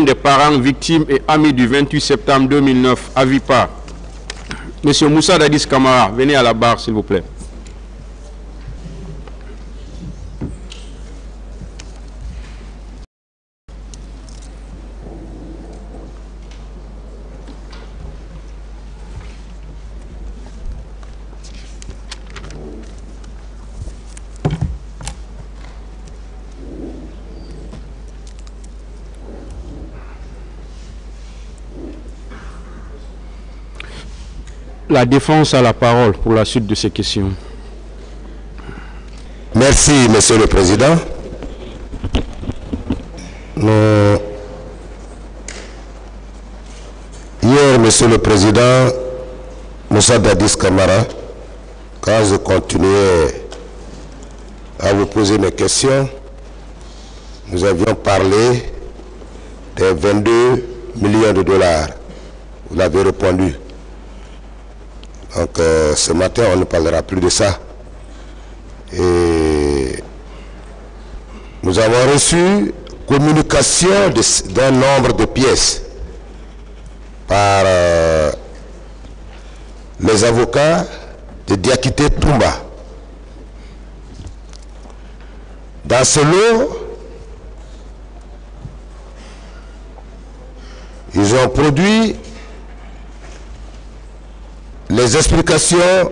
des parents, victimes et amis du 28 septembre 2009 à Vipa. Monsieur Moussa Dadis Camara, venez à la barre s'il vous plaît. La défense a la parole pour la suite de ces questions. Merci, Monsieur le Président. Hier, Monsieur le Président, Moussa Dadis Camara, quand je continuais à vous poser mes questions, nous avions parlé des 22 millions de dollars. Vous l'avez répondu. Donc ce matin, on ne parlera plus de ça. Et nous avons reçu communication d'un nombre de pièces par les avocats de Diakité Toumba. Dans ce lot, ils ont produit les explications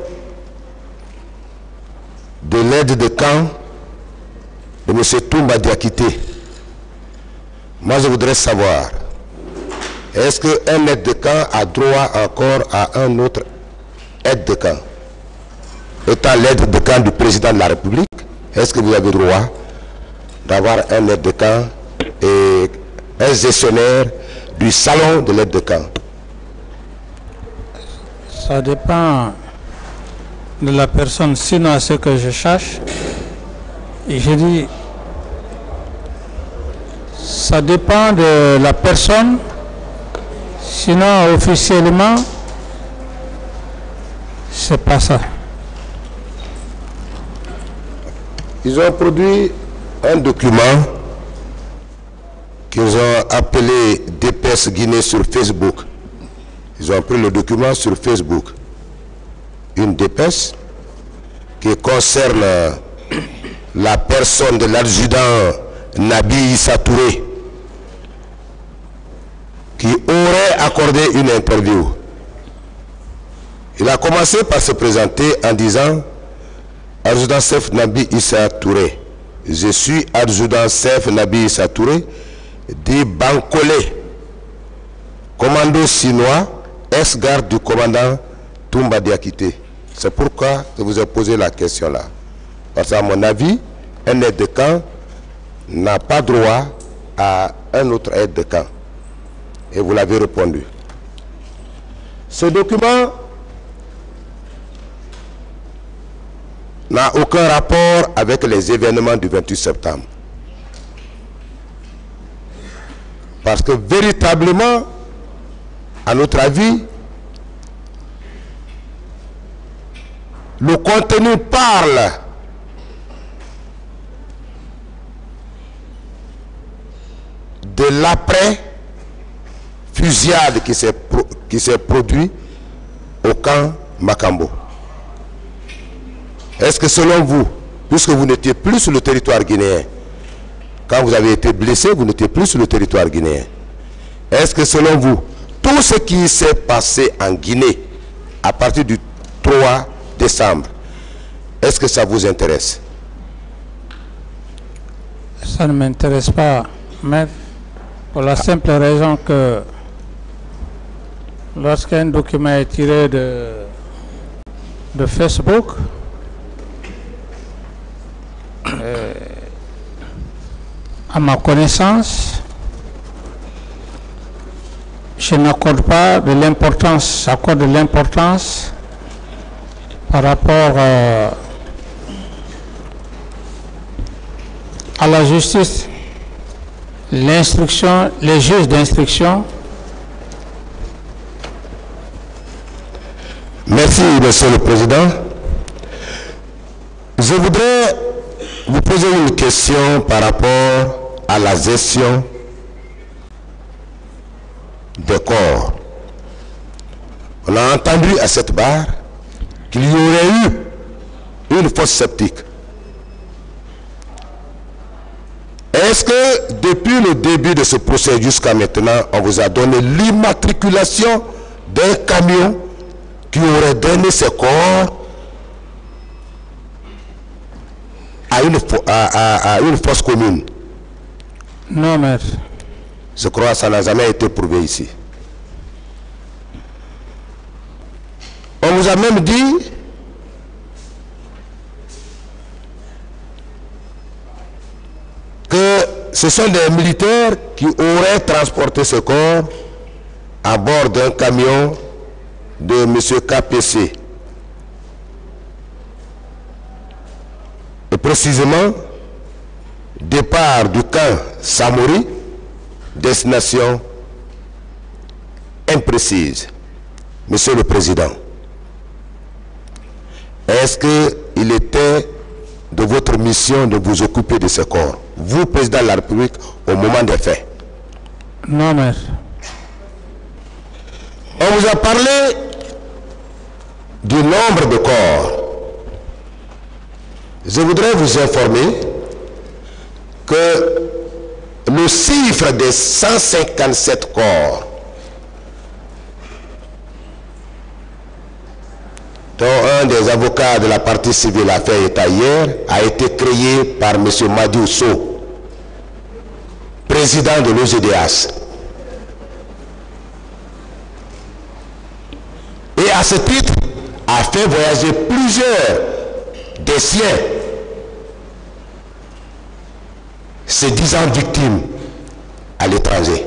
de l'aide de camp de M. Toumba Diakité. Moi, je voudrais savoir, est-ce qu'un aide de camp a droit encore à un autre aide de camp? Étant l'aide de camp du président de la République, est-ce que vous avez droit d'avoir un aide de camp et un gestionnaire du salon de l'aide de camp? Ça dépend de la personne, sinon à ce que je cherche. Et je dis, ça dépend de la personne, sinon officiellement, c'est pas ça. Ils ont produit un document qu'ils ont appelé DPS Guinée sur Facebook. Ils ont pris le document sur Facebook. Une dépêche qui concerne la personne de l'adjudant Nabi Issa Touré qui aurait accordé une interview. Il a commencé par se présenter en disant « Adjudant-chef Nabi Issa Touré, je suis adjudant-chef Nabi Issa Touré dit Bankolé, commando chinois, ex-garde du commandant Toumba Diakité. » C'est pourquoi je vous ai posé la question là. Parce qu'à mon avis, un aide de camp n'a pas droit à un autre aide de camp. Et vous l'avez répondu. Ce document n'a aucun rapport avec les événements du 28 septembre. Parce que véritablement, à notre avis, le contenu parle de l'après-fusillade qui s'est produit au camp Makambo. Est-ce que selon vous, puisque vous n'étiez plus sur le territoire guinéen, quand vous avez été blessé, vous n'étiez plus sur le territoire guinéen, est-ce que selon vous, tout ce qui s'est passé en Guinée à partir du 3 décembre, est-ce que ça vous intéresse? Ça ne m'intéresse pas, mais pour la simple raison que lorsqu'un document est tiré de Facebook, à ma connaissance, je n'accorde pas de l'importance, j'accorde de l'importance par rapport à la justice, l'instruction, les juges d'instruction. Merci, Monsieur le Président. Je voudrais vous poser une question par rapport à la gestion des corps. On a entendu à cette barre qu'il y aurait eu une fosse septique. Est-ce que depuis le début de ce procès jusqu'à maintenant, on vous a donné l'immatriculation d'un camion qui aurait donné ses corps à une fosse commune? Non, maître. Je crois que ça n'a jamais été prouvé ici. On vous a même dit que ce sont des militaires qui auraient transporté ce corps à bord d'un camion de M. KPC. Et précisément, départ du camp Samori, destination imprécise. Monsieur le Président, est-ce qu'il était de votre mission de vous occuper de ce corps, vous, Président de la République, au moment des faits? Non, maître. On vous a parlé du nombre de corps. Je voudrais vous informer que le chiffre des 157 corps dont un des avocats de la partie civile a fait état hier a été créé par M. Madi Ousso, président de l'OGDH. Et à ce titre, a fait voyager plusieurs des siens, ces 10 ans victimes à l'étranger.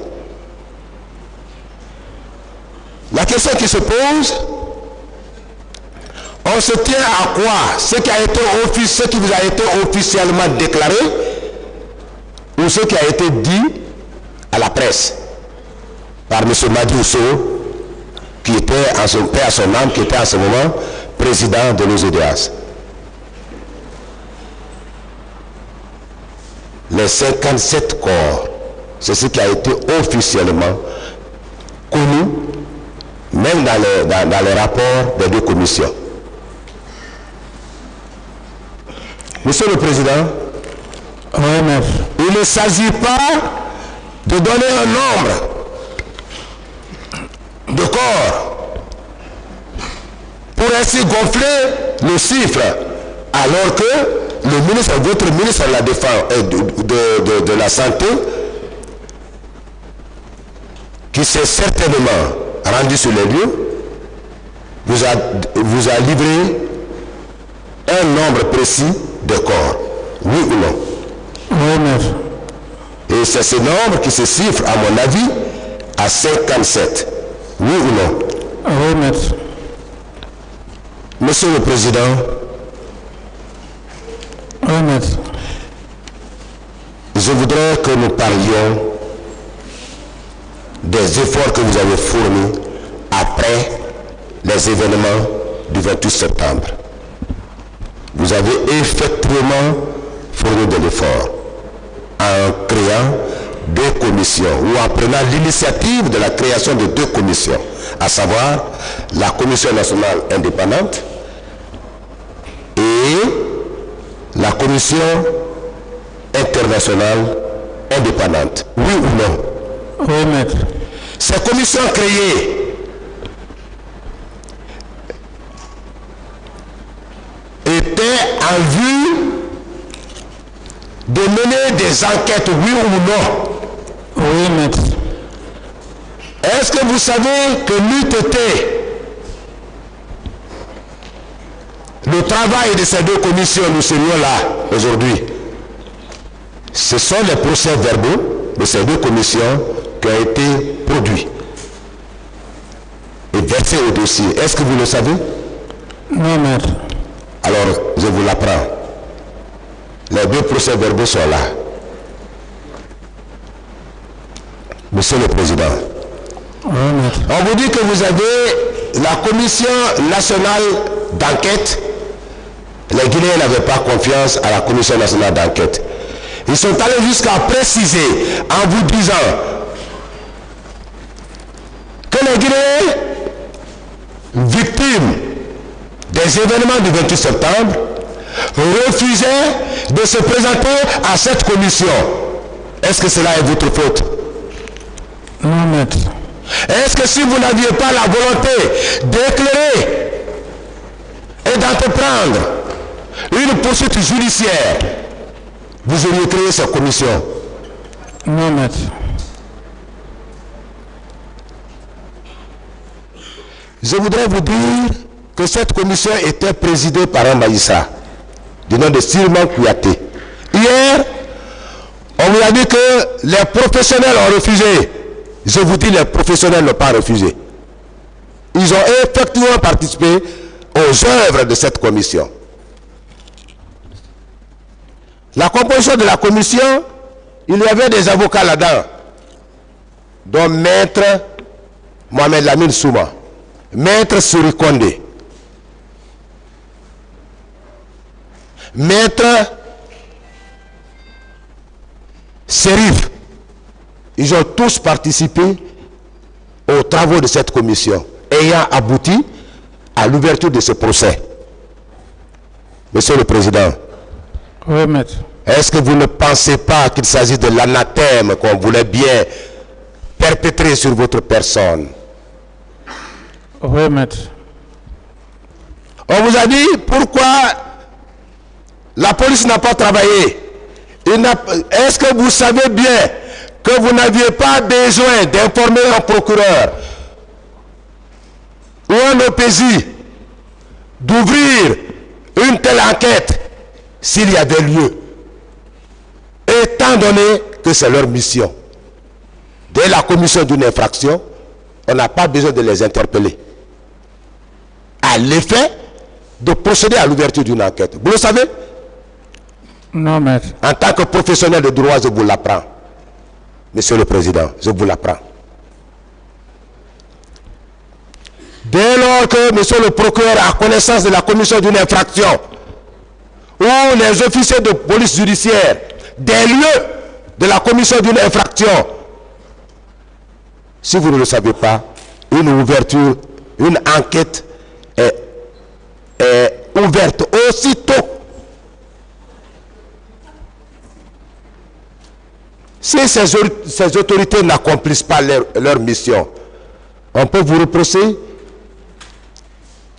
La question qui se pose, on se tient à quoi? Ce qui vous a été officiellement déclaré ou ce qui a été dit à la presse par M. Madi Ousso, qui était à son père, à son âme, qui était à ce moment président de l'OGDH. Les 57 corps, c'est ce qui a été officiellement connu, même dans les rapports des deux commissions. Monsieur le Président, Oui, maître. il ne s'agit pas de donner un nombre de corps pour ainsi gonfler le chiffre, alors que le ministre, votre ministre de la Défense de la Santé, qui s'est certainement rendu sur les lieux, vous a livré un nombre précis de corps, oui ou non? Oui, maître. Et c'est ce nombre qui se chiffre, à mon avis, à 57. Oui ou non? Oui, maître. Monsieur le Président, Oui, maître. je voudrais que nous parlions des efforts que vous avez fournis après les événements du 28 septembre. Vous avez effectivement fourni de l'effort en créant deux commissions ou en prenant l'initiative de la création de deux commissions, à savoir la Commission nationale indépendante et la Commission internationale indépendante. Oui ou non? Oui, maître. Ces commissions créées étaient en vue de mener des enquêtes, oui ou non? Oui, maître. Est-ce que vous savez que l'eût été le travail de ces deux commissions, nous serions là aujourd'hui? Ce sont les procès-verbaux de ces deux commissions qui ont été produits et versés au dossier. Est-ce que vous le savez? Non, maître. Alors, je vous l'apprends. Les deux procès-verbaux sont là. Monsieur le Président, Oui, maître. on vous dit que vous avez la Commission nationale d'enquête. Les Guinéens n'avaient pas confiance à la Commission nationale d'enquête. Ils sont allés jusqu'à préciser en vous disant des événements du 28 septembre, refusait de se présenter à cette commission. Est-ce que cela est votre faute? Non, maître. Est-ce que si vous n'aviez pas la volonté d'éclairer et d'entreprendre une poursuite judiciaire, vous auriez créé cette commission? Non, maître. Je voudrais vous dire que cette commission était présidée par un magistrat du nom de Sylvain Kouyaté. Hier, on vous a dit que les professionnels ont refusé. Je vous dis, les professionnels n'ont pas refusé. Ils ont effectivement participé aux œuvres de cette commission. La composition de la commission, il y avait des avocats là-dedans, dont Maître Mohamed Lamine Souma, Maître Suri Kondé, Maître Serif. Ils ont tous participé aux travaux de cette commission, ayant abouti à l'ouverture de ce procès. Monsieur le Président, Oui, maître. est-ce que vous ne pensez pas qu'il s'agit de l'anathème qu'on voulait bien perpétrer sur votre personne? Oui, maître. On vous a dit pourquoi la police n'a pas travaillé. Est-ce que vous savez bien que vous n'aviez pas besoin d'informer un procureur ou un OPJ d'ouvrir une telle enquête s'il y avait lieu, étant donné que c'est leur mission? Dès la commission d'une infraction, on n'a pas besoin de les interpeller à l'effet de procéder à l'ouverture d'une enquête. Vous le savez? Non, maître. En tant que professionnel de droit, je vous l'apprends. Monsieur le Président, je vous l'apprends. Dès lors que monsieur le procureur a connaissance de la commission d'une infraction, ou les officiers de police judiciaire des lieux de la commission d'une infraction, si vous ne le savez pas, une ouverture, une enquête est ouverte aussitôt. Si ces autorités n'accomplissent pas leur mission, on peut vous reprocher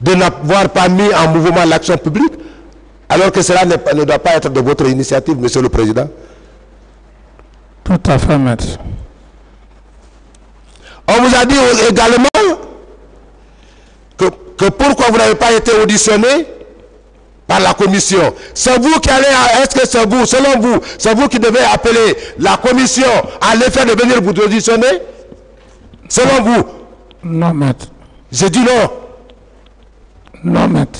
de n'avoir pas mis en mouvement l'action publique, alors que cela ne doit pas être de votre initiative, Monsieur le Président. Tout à fait, maître. On vous a dit également que pourquoi vous n'avez pas été auditionné par la commission. C'est vous qui allez, est-ce que c'est vous, selon vous, c'est vous qui devez appeler la commission à l'effet de venir vous auditionner? Selon vous? Non, maître. J'ai dit non. Non, maître.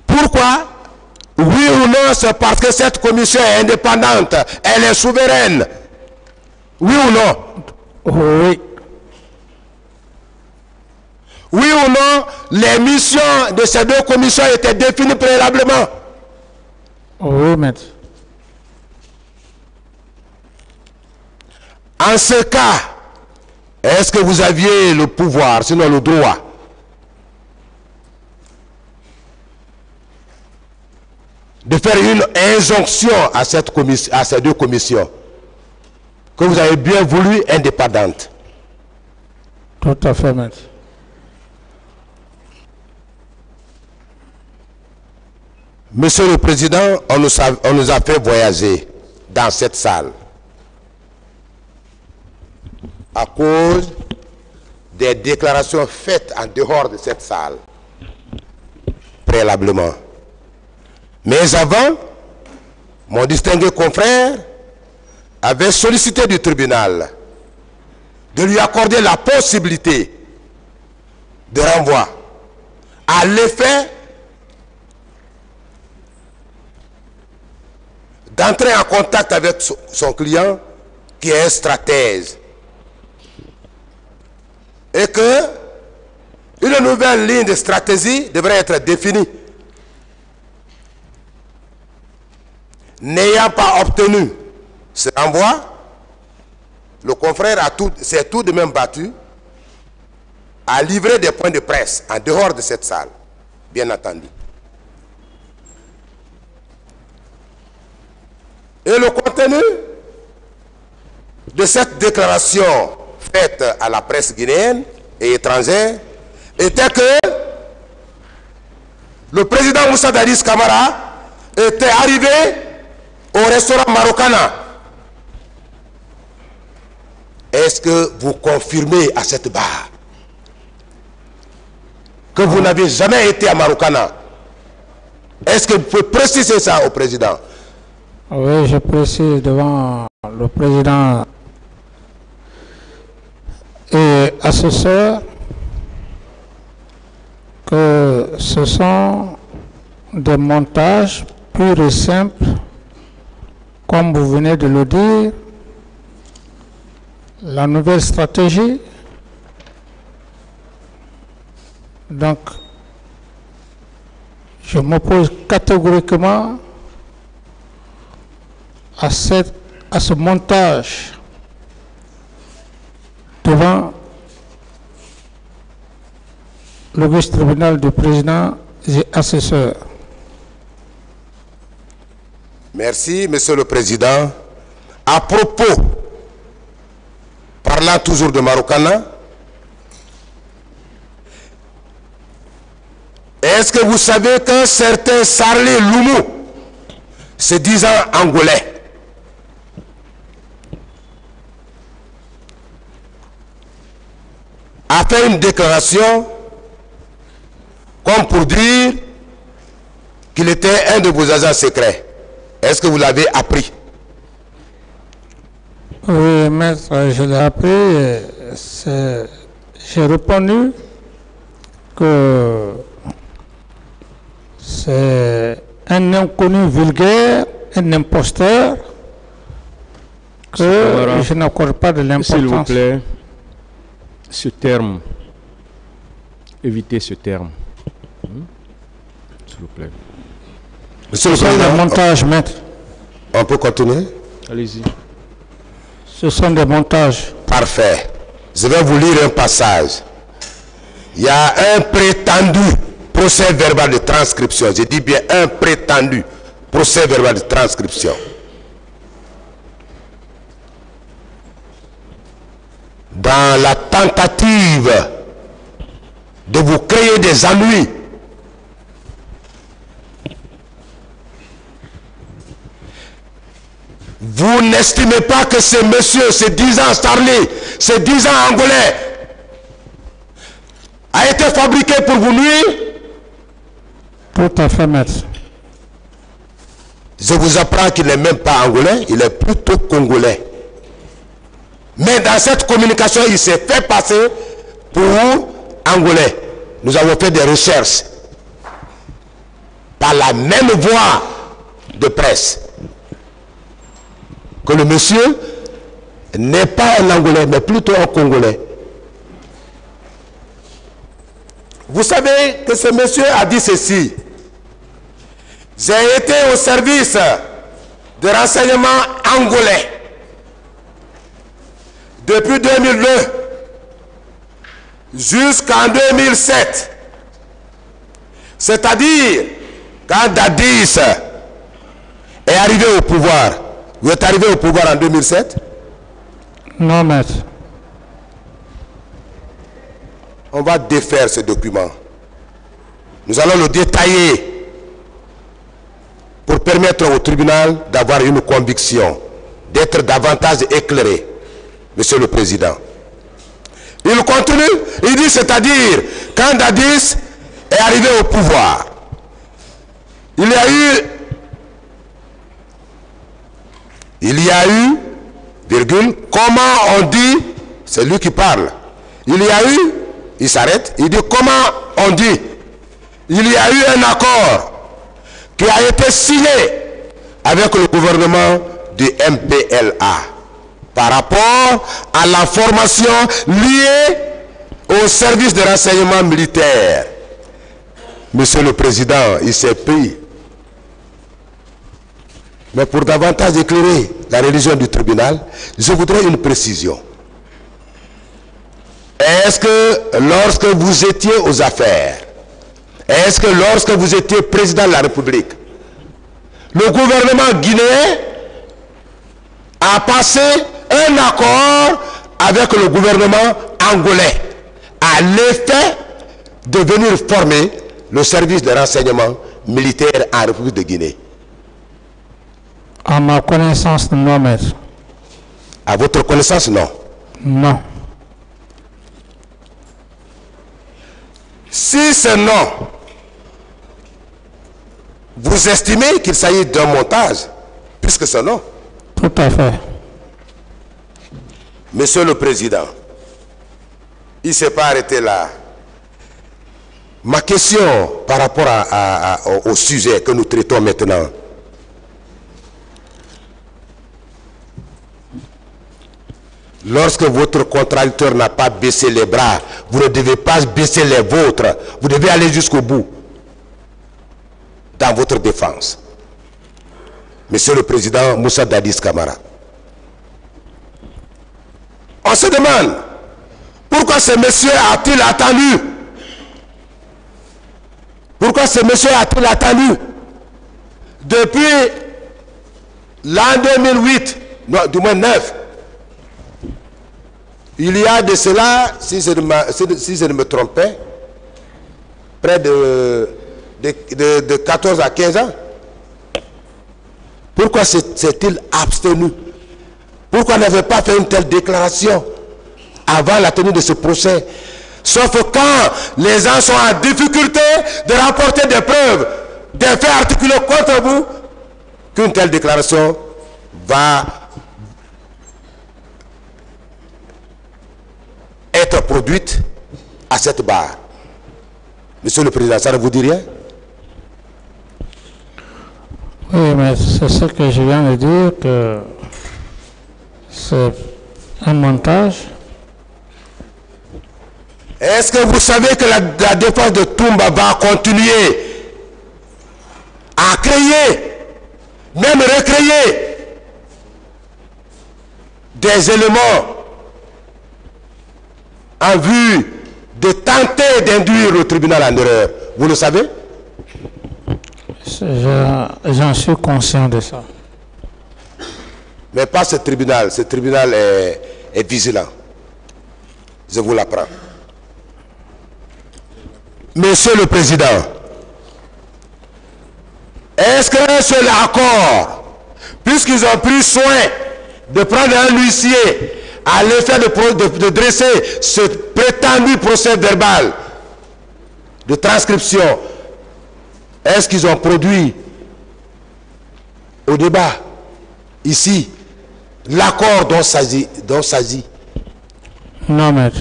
Pourquoi? Oui ou non, c'est parce que cette commission est indépendante, elle est souveraine. Oui ou non? Oui. Oui ou non, les missions de ces deux commissions étaient définies préalablement? Oui, maître. En ce cas, est-ce que vous aviez le pouvoir, sinon le droit, de faire une injonction à ces deux commissions que vous avez bien voulu indépendantes? Tout à fait, maître. Monsieur le Président, on nous a fait voyager dans cette salle à cause des déclarations faites en dehors de cette salle préalablement. Mais avant, mon distingué confrère avait sollicité du tribunal de lui accorder la possibilité de renvoi à l'effet d'entrer en contact avec son client qui est un stratège et que une nouvelle ligne de stratégie devrait être définie. N'ayant pas obtenu ce renvoi, le confrère s'est tout de même battu à livrer des points de presse en dehors de cette salle, bien entendu. Et le contenu de cette déclaration faite à la presse guinéenne et étrangère était que le président Moussa Dadis Camara était arrivé au restaurant Marokana. Est-ce que vous confirmez à cette barre que vous n'avez jamais été à Marokana? Est-ce que vous pouvez préciser ça au président? Oui, je précise devant le président et assesseur que ce sont des montages purs et simples, comme vous venez de le dire. La nouvelle stratégie, donc je m'oppose catégoriquement à ce montage devant le vice-tribunal du président et assesseur. Merci, Monsieur le Président. À propos, parlant toujours de Marokana, est-ce que vous savez qu'un certain Sarlé Loumou, se disant angolais, a fait une déclaration comme pour dire qu'il était un de vos agents secrets? Est-ce que vous l'avez appris? Oui, maître, je l'ai appris. J'ai répondu que c'est un inconnu vulgaire, un imposteur, que je n'accorde pas de l'importance. S'il vous plaît, ce terme, évitez ce terme. S'il vous plaît. Monsieur le Ce sont des Président, montages, maître. on peut continuer? Allez-y. Ce sont des montages. Parfait. Je vais vous lire un passage. Il y a un prétendu procès verbal de transcription. Je dis bien un prétendu procès verbal de transcription. Dans la tentative de vous créer des ennuis, vous n'estimez pas que ces messieurs, ces 10 ans Starly, ces 10 ans angolais, a été fabriqué pour vous nuire? Tout à fait, maître. Je vous apprends qu'il n'est même pas angolais, il est plutôt congolais. Mais dans cette communication, il s'est fait passer pour angolais. Nous avons fait des recherches par la même voie de presse que le monsieur n'est pas un angolais, mais plutôt un congolais. Vous savez que ce monsieur a dit ceci: j'ai été au service de renseignement angolais depuis 2002 jusqu'en 2007. C'est-à-dire, quand Dadis est arrivé au pouvoir, vous êtes arrivé au pouvoir en 2007? Non, maître. On va défaire ce document. Nous allons le détailler pour permettre au tribunal d'avoir une conviction, d'être davantage éclairé. Monsieur le Président. Il continue, il dit, c'est-à-dire, quand Dadis est arrivé au pouvoir, il y a eu, virgule, comment on dit, c'est lui qui parle, il y a eu, il s'arrête, il dit comment on dit, il y a eu un accord qui a été signé avec le gouvernement du MPLA par rapport à la formation liée au service de renseignement militaire. Monsieur le Président, il s'est pris. Mais pour davantage éclairer la religion du tribunal, je voudrais une précision. Est-ce que lorsque vous étiez aux affaires, est-ce que lorsque vous étiez président de la République, le gouvernement guinéen a passé un accord avec le gouvernement angolais à l'effet de venir former le service de renseignement militaire en République de Guinée? À ma connaissance, non, maître. À votre connaissance, non. Non. Si c'est non, vous estimez qu'il s'agit d'un montage, puisque c'est non. Tout à fait. Monsieur le Président, il ne s'est pas arrêté là. Ma question par rapport au sujet que nous traitons maintenant, lorsque votre contradicteur n'a pas baissé les bras, vous ne devez pas baisser les vôtres. Vous devez aller jusqu'au bout dans votre défense. Monsieur le Président Moussa Dadis Camara, on se demande pourquoi ce monsieur a-t-il attendu? Pourquoi ce monsieur a-t-il attendu depuis l'an 2008, non, du moins 9? Il y a de cela, si je ne me trompais, près de 14 à 15 ans. Pourquoi s'est-il abstenu? Pourquoi n'avait pas fait une telle déclaration avant la tenue de ce procès? Sauf quand les gens sont en difficulté de rapporter des preuves, des faits articulés contre vous, qu'une telle déclaration va être produite à cette barre. Monsieur le Président, ça ne vous dit rien? Oui, mais c'est ce que je viens de dire, que c'est un montage. Est-ce que vous savez que la défense de Toumba va continuer à créer, même recréer des éléments en vue de tenter d'induire le tribunal en erreur? Vous le savez? J'en suis conscient de ça. Mais pas ce tribunal. Ce tribunal est vigilant. Je vous l'apprends. Monsieur le Président, est-ce qu'un seul accord, puisqu'ils ont pris soin de prendre un huissier à l'effet de dresser ce prétendu procès verbal de transcription, est-ce qu'ils ont produit au débat ici l'accord dont s'agit? Non, maître.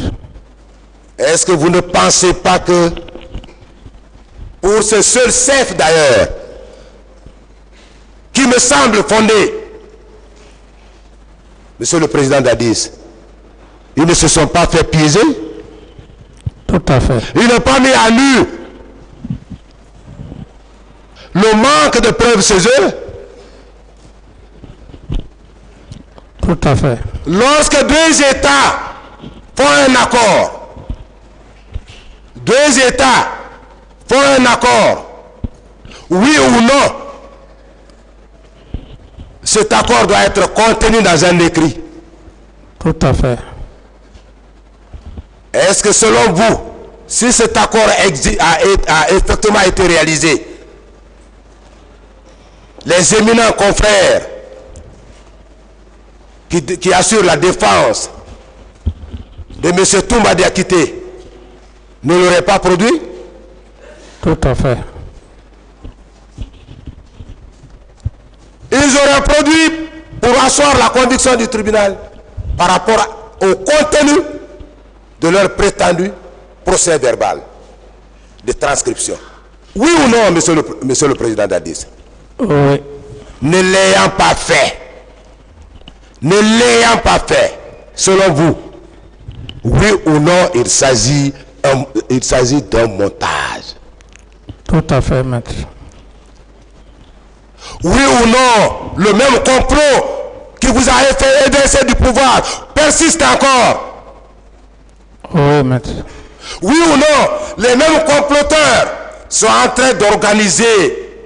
Est-ce que vous ne pensez pas que pour ce seul chef d'ailleurs, qui me semble fondé, Monsieur le Président Dadis, ils ne se sont pas fait piéger? Tout à fait. Ils n'ont pas mis à nu le manque de preuves chez eux? Tout à fait. Lorsque deux États font un accord, deux États font un accord, oui ou non, cet accord doit être contenu dans un écrit. Tout à fait. Est-ce que selon vous, si cet accord a effectivement été réalisé, les éminents confrères qui assurent la défense de M. Toumba Diakité ne l'auraient pas produit? Tout à fait. Ils auraient produit pour asseoir la conviction du tribunal par rapport au contenu de leur prétendu procès verbal de transcription. Oui ou non, monsieur le Président Dadis? Oui. Ne l'ayant pas fait, selon vous, oui ou non, il s'agit d'un montage? Tout à fait, maître. Oui ou non, le même complot qui vous a fait évincer du pouvoir persiste encore? Oui, maître. Oui ou non, les mêmes comploteurs sont en train d'organiser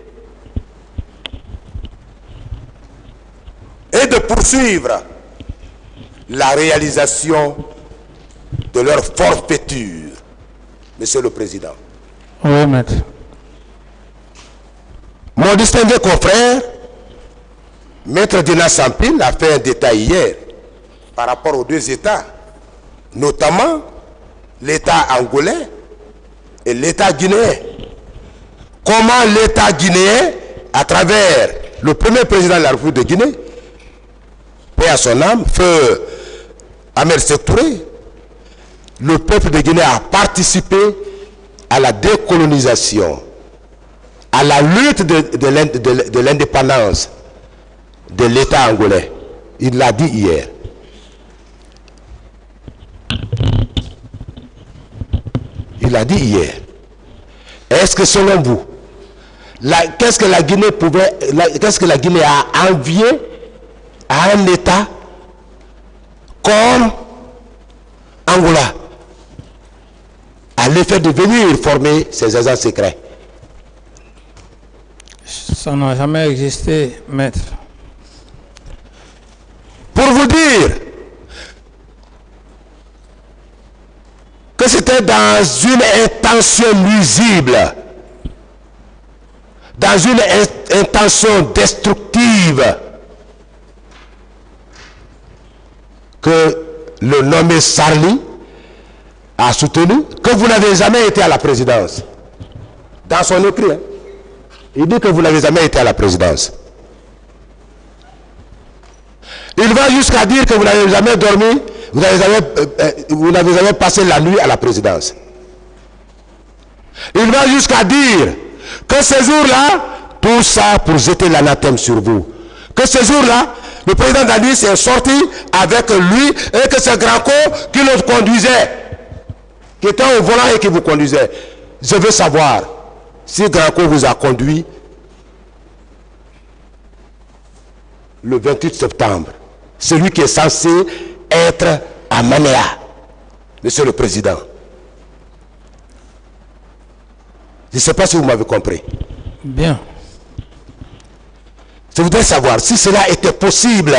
et de poursuivre la réalisation de leur forfaiture, Monsieur le Président. Oui, maître. Mon distingué confrère, Maître Dina Sampil, a fait un détail hier par rapport aux deux États, notamment l'État angolais et l'État guinéen. Comment l'État guinéen, à travers le premier président de la République de Guinée, paix à son âme, feu Ahmed Sékou Touré, le peuple de Guinée a participé à la décolonisation, à la lutte de l'indépendance de l'État angolais. Il l'a dit hier. Il l'a dit hier. Est-ce que selon vous, qu'est-ce que la Guinée qu'est-ce que la Guinée a envié à un État comme Angola, à l'effet de venir former ses agents secrets? Ça n'a jamais existé, maître. Pour vous dire que c'était dans une intention nuisible, dans une intention destructive, que le nommé Sarli a soutenu, que vous n'avez jamais été à la présidence. Dans son écrit, hein, il dit que vous n'avez jamais été à la présidence. Il va jusqu'à dire que vous n'avez jamais dormi, vous n'avez jamais passé la nuit à la présidence. Il va jusqu'à dire que ces jours-là, tout ça pour jeter l'anathème sur vous. Que ces jours-là, le président Dadis est sorti avec lui et que c'est Granco qui le conduisait, qui était au volant et qui vous conduisait. Je veux savoir si Granco vous a conduit le 28 septembre. Celui qui est censé être à Manéa, Monsieur le Président. Je ne sais pas si vous m'avez compris. Bien. Je voudrais savoir si cela était possible.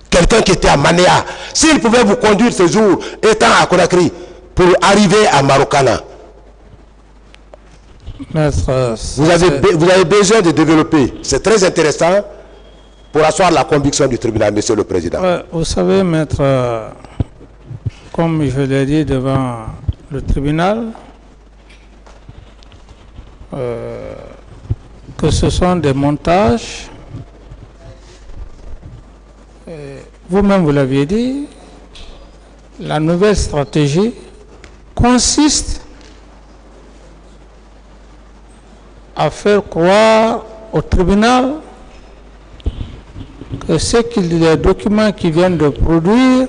Quelqu'un qui était à Manéa, s'il pouvait vous conduire ce jour, étant à Conakry, pour arriver à Marokana. Maître, Vous avez besoin de développer. C'est très intéressant pour asseoir la conviction du tribunal, Monsieur le Président. vous savez, maître, comme je l'ai dit devant le tribunal, que ce sont des montages. Vous-même, vous l'aviez dit, la nouvelle stratégie consiste à faire croire au tribunal que les documents qui viennent de produire,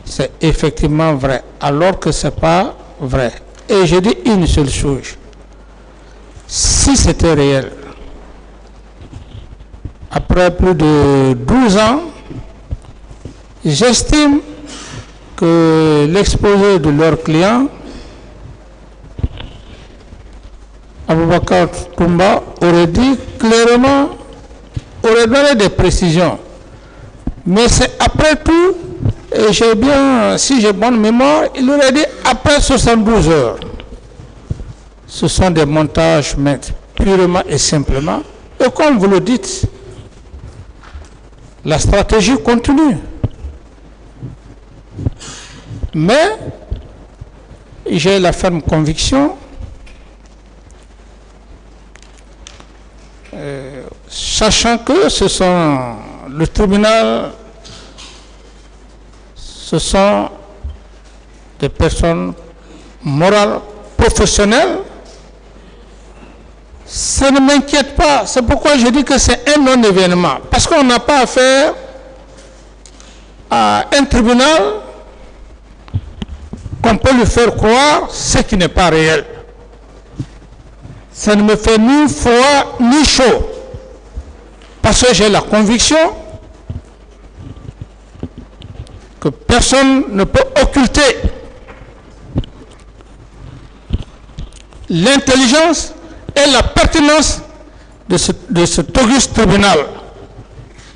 c'est effectivement vrai, alors que ce n'est pas vrai. Et je dis une seule chose. Si c'était réel, après plus de 12 ans, j'estime que l'exposé de leur client, Aboubakar Toumba, aurait dit clairement, aurait donné des précisions. Mais c'est après tout, et si j'ai bonne mémoire, il aurait dit après 72 heures. Ce sont des montages, maîtres, purement et simplement. Et comme vous le dites, la stratégie continue. Mais j'ai la ferme conviction, sachant que le tribunal, ce sont des personnes morales, professionnelles, ça ne m'inquiète pas. C'est pourquoi je dis que c'est un non-événement. Parce qu'on n'a pas affaire à un tribunal qu'on peut lui faire croire ce qui n'est pas réel. Ça ne me fait ni froid ni chaud. Parce que j'ai la conviction que personne ne peut occulter l'intelligence et la pertinence de cet auguste tribunal.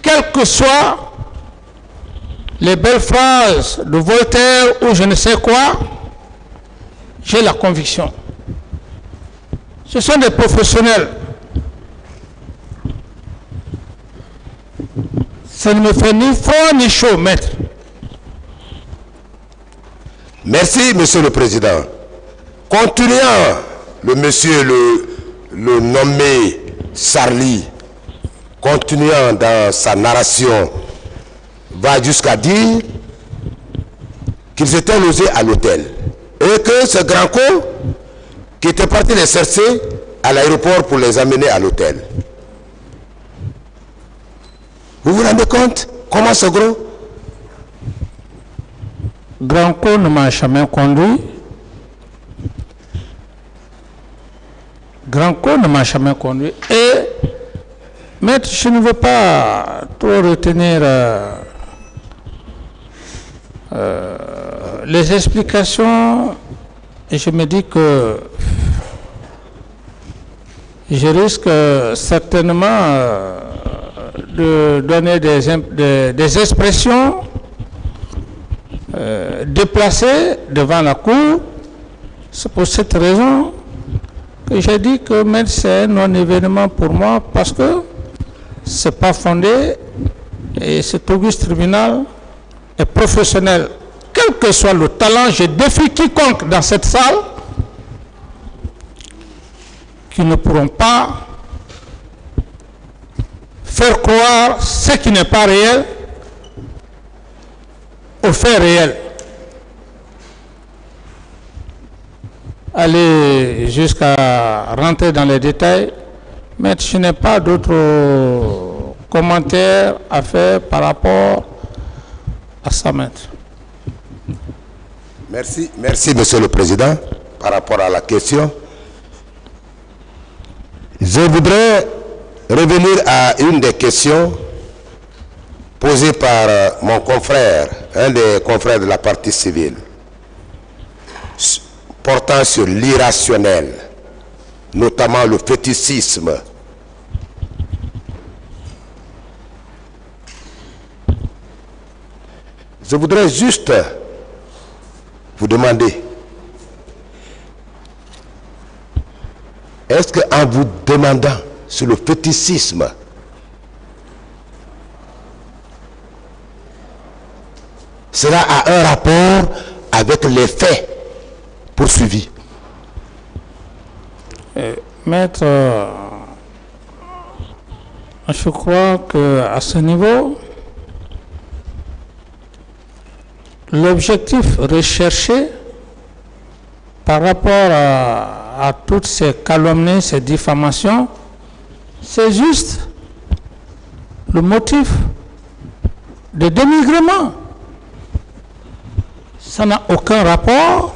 Quelles que soient les belles phrases de Voltaire ou je ne sais quoi, j'ai la conviction. Ce sont des professionnels. Ça ne me fait ni froid ni chaud, maître. Merci, Monsieur le Président. Continuant, le monsieur le nommé Sarli, continuant dans sa narration, va jusqu'à dire qu'ils étaient logés à l'hôtel et que ce grand co qui était parti les chercher à l'aéroport pour les amener à l'hôtel. Vous vous rendez compte comment ce gros? Grand co ne m'a jamais conduit. Grand co ne m'a jamais conduit. Et, maître, je ne veux pas trop retenir les explications, et je me dis que je risque certainement de donner des expressions déplacées devant la cour. C'est pour cette raison que j'ai dit que même c'est un non-événement pour moi, parce que c'est pas fondé et cet auguste tribunal est professionnel. Quel que soit le talent, je défie quiconque dans cette salle qui ne pourront pas faire croire ce qui n'est pas réel au fait réel. Aller jusqu'à rentrer dans les détails, mais je n'ai pas d'autres commentaires à faire par rapport à ça, maître. Merci, merci, Monsieur le Président. Par rapport à la question, je voudrais revenir à une des questions posées par mon confrère, un des confrères de la partie civile, portant sur l'irrationnel, notamment le fétichisme. Je voudrais juste vous demander, est-ce qu'en vous demandant sur le fétichisme, cela a un rapport avec les faits poursuivis? Maître, je crois qu'à ce niveau, l'objectif recherché par rapport à toutes ces calomnies, ces diffamations, c'est juste le motif de dénigrement. Ça n'a aucun rapport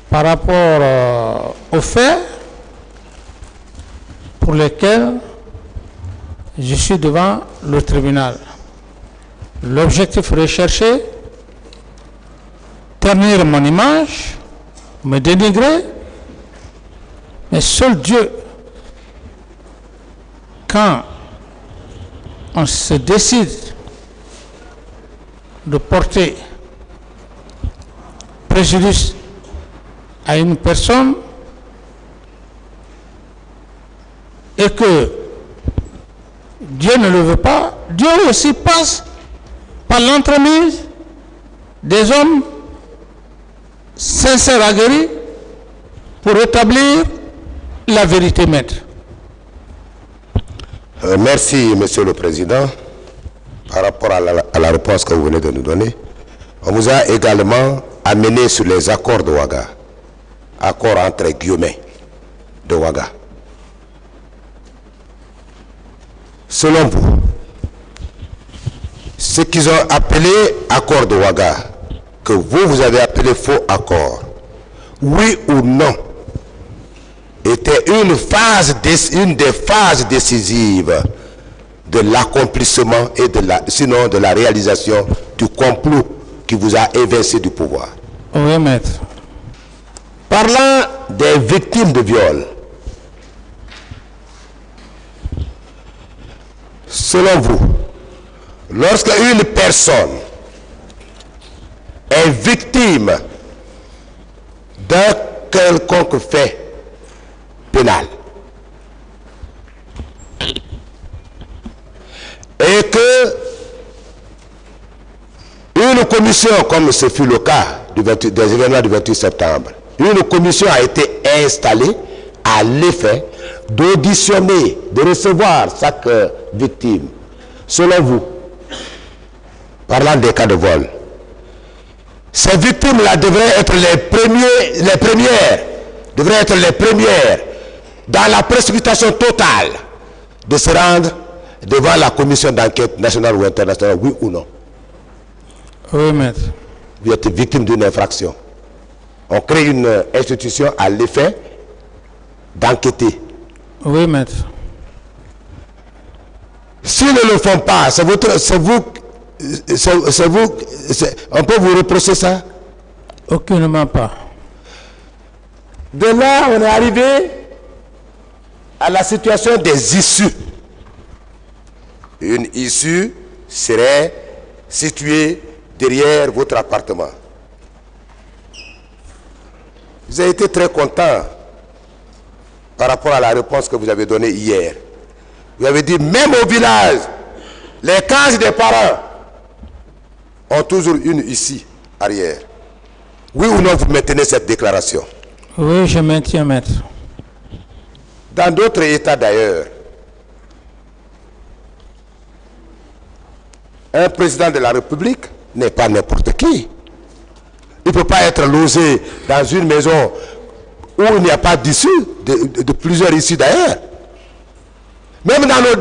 par rapport aux faits pour lesquels je suis devant le tribunal. L'objectif recherché, ternir mon image, me dénigrer, mais seul Dieu, quand on se décide de porter préjudice à une personne et que Dieu ne le veut pas, Dieu aussi passe par l'entremise des hommes sincères aguerris pour établir la vérité, maître. Merci, Monsieur le Président. Par rapport à la réponse que vous venez de nous donner, on vous a également amené sur les accords de Ouaga, accords entre guillemets de Ouaga. Selon vous, ce qu'ils ont appelé accord de Ouaga, que vous avez appelé faux accord, oui ou non, était une des phases décisives de l'accomplissement et sinon de la réalisation du complot qui vous a évincé du pouvoir. Oui, maître. Parlant des victimes de viol, selon vous, lorsque une personne est victime d'un quelconque fait pénal et que une commission, comme ce fut le cas des événements du 28 septembre, une commission a été installée à l'effet d'auditionner, de recevoir chaque victime. Selon vous, parlant des cas de vol, ces victimes-là devraient être les premières dans la précipitation totale de se rendre devant la commission d'enquête nationale ou internationale, oui ou non? Oui, maître. Vous êtes victime d'une infraction. On crée une institution à l'effet d'enquêter. Oui, maître. S'ils ne le font pas, on peut vous reprocher ça? Aucunement pas. De là, on est arrivé à la situation des issues. Une issue serait située derrière votre appartement. Vous avez été très content par rapport à la réponse que vous avez donnée hier. Vous avez dit, même au village, les cases des parents ont toujours une issue arrière. Oui ou non, vous maintenez cette déclaration? Oui, je maintiens, maître. Dans d'autres États d'ailleurs, un président de la République n'est pas n'importe qui. Il ne peut pas être logé dans une maison où il n'y a pas d'issue, de plusieurs issues d'ailleurs. Même dans nos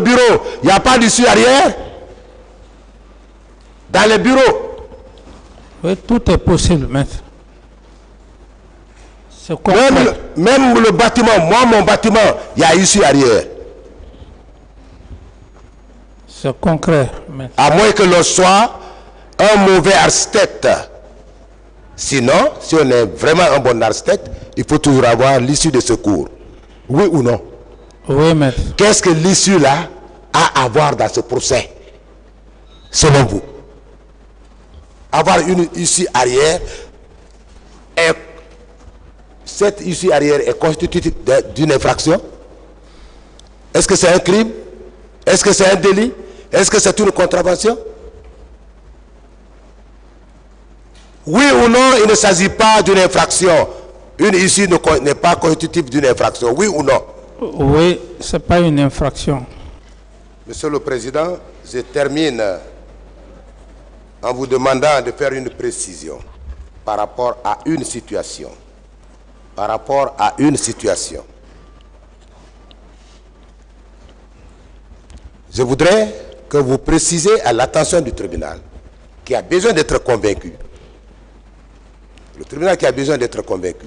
bureaux, il n'y a pas d'issue arrière. Dans les bureaux. Oui, tout est possible, maître. Même le bâtiment, moi, mon bâtiment, il y a issue arrière. C'est concret, maître. À moins que l'on soit un mauvais architecte. Sinon, si on est vraiment un bon architecte, il faut toujours avoir l'issue de secours. Oui ou non? Oui, maître. Qu'est-ce que l'issue là a à voir dans ce procès, selon vous? Avoir une issue arrière, cette issue arrière est constitutive d'une infraction? Est-ce que c'est un crime? Est-ce que c'est un délit? Est-ce que c'est une contravention? Oui ou non, il ne s'agit pas d'une infraction. Une issue n'est pas constitutive d'une infraction. Oui ou non? Oui, ce n'est pas une infraction. Monsieur le Président, je termine en vous demandant de faire une précision par rapport à une situation. Par rapport à une situation. Je voudrais que vous précisiez à l'attention du tribunal qui a besoin d'être convaincu. Le tribunal qui a besoin d'être convaincu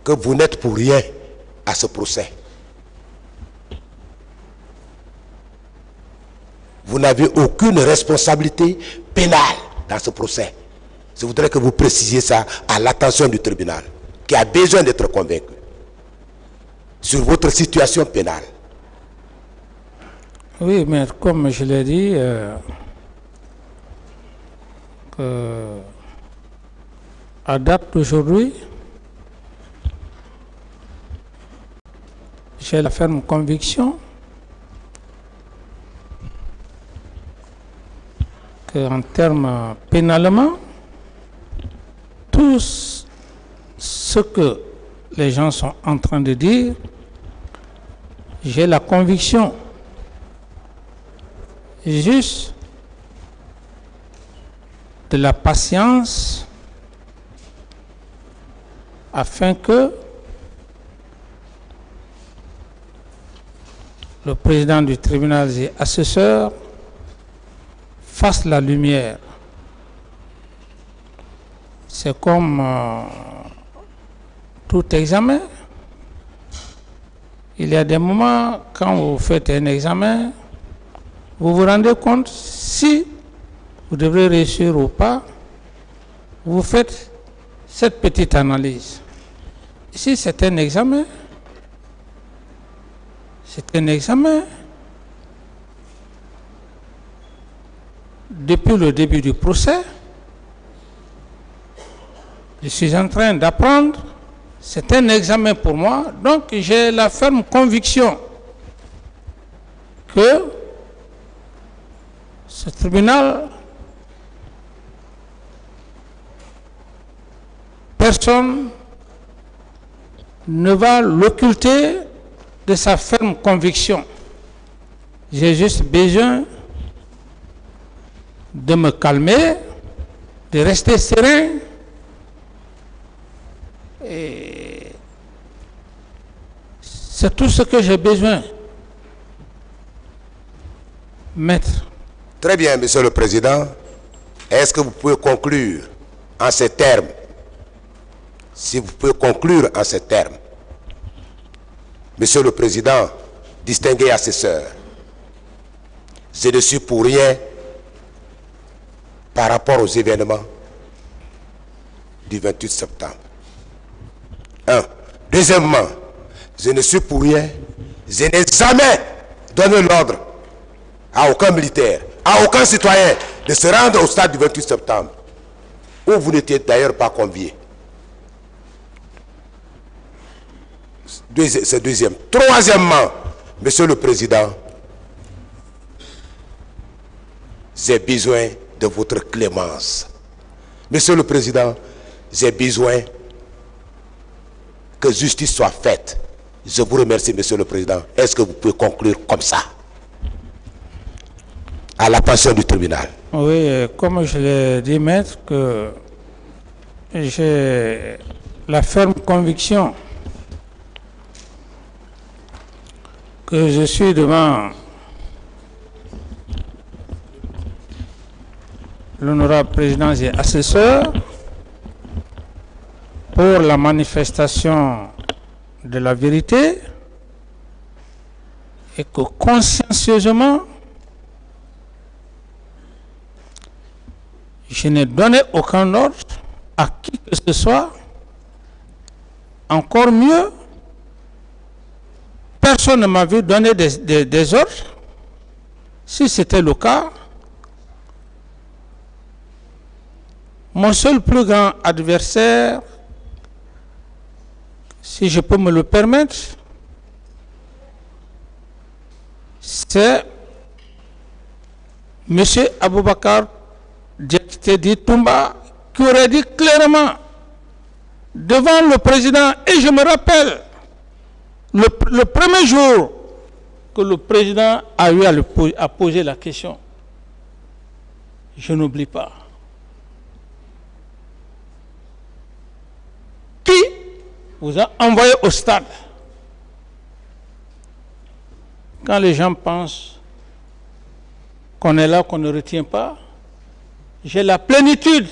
que vous n'êtes pour rien à ce procès. Vous n'avez aucune responsabilité pénale dans ce procès. Je voudrais que vous précisiez ça à l'attention du tribunal qui a besoin d'être convaincu sur votre situation pénale. Oui, mais comme je l'ai dit, à date d'aujourd'hui, j'ai la ferme conviction qu'en termes pénalement, tout ce que les gens sont en train de dire, j'ai la conviction juste de la patience afin que le président du tribunal et assesseur fasse la lumière. C'est comme tout examen. il y a des moments, quand vous faites un examen, vous vous rendez compte si vous devrez réussir ou pas. Vous faites cette petite analyse. Ici, c'est un examen. C'est un examen. Depuis le début du procès, je suis en train d'apprendre. C'est un examen pour moi. Donc, j'ai la ferme conviction que ce tribunal, personne ne va l'occulter de sa ferme conviction. J'ai juste besoin de me calmer, de rester serein. Et c'est tout ce que j'ai besoin. Maître. Très bien, Monsieur le Président. Est-ce que vous pouvez conclure en ces termes? Si vous pouvez conclure en ces termes. Monsieur le Président, distingué assesseur, je ne suis pour rien par rapport aux événements du 28 septembre. Deuxièmement, je ne suis pour rien, je n'ai jamais donné l'ordre à aucun militaire, à aucun citoyen de se rendre au stade du 28 septembre, où vous n'étiez d'ailleurs pas conviés. C'est deuxième. Troisièmement, Monsieur le Président, j'ai besoin de votre clémence. Monsieur le Président, j'ai besoin que justice soit faite. Je vous remercie, Monsieur le Président. Est-ce que vous pouvez conclure comme ça, à la passion du tribunal? Oui, comme je l'ai dit, maître, que j'ai la ferme conviction que je suis devant l'honorable président et assesseur pour la manifestation de la vérité et que consciencieusement je n'ai donné aucun ordre à qui que ce soit. Encore mieux, personne ne m'a vu donner des ordres. Si c'était le cas, mon seul plus grand adversaire, si je peux me le permettre, c'est M. Aboubakar Diakité Toumba, qui aurait dit clairement devant le président, et je me rappelle le premier jour que le président a eu à poser la question, je n'oublie pas. Qui vous a envoyé au stade? Quand les gens pensent qu'on est là, qu'on ne retient pas, j'ai la plénitude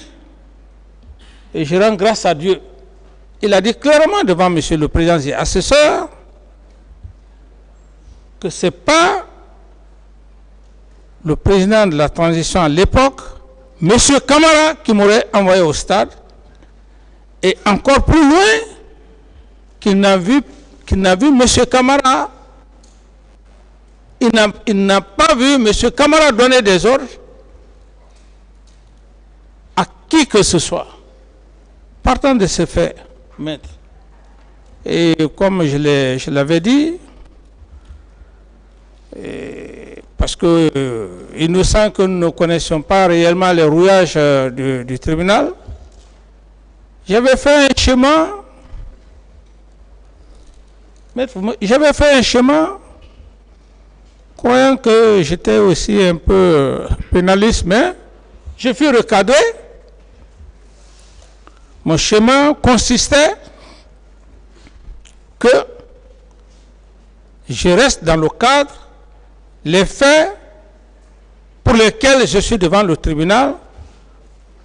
et je rends grâce à Dieu. Il a dit clairement devant Monsieur le Président et assesseur que ce n'est pas le président de la transition à l'époque, M. Camara, qui m'aurait envoyé au stade, et encore plus loin, qu'il n'a vu M. Camara, il n'a pas vu M. Camara donner des ordres à qui que ce soit. Partant de ce fait, maître, et comme je l'avais dit, parce que il nous semble que nous ne connaissions pas réellement les rouillages du tribunal, j'avais fait un schéma, maître, j'avais fait un schéma croyant que j'étais aussi un peu pénaliste, mais je fus recadré. Mon schéma consistait que je reste dans le cadre, les faits pour lesquels je suis devant le tribunal,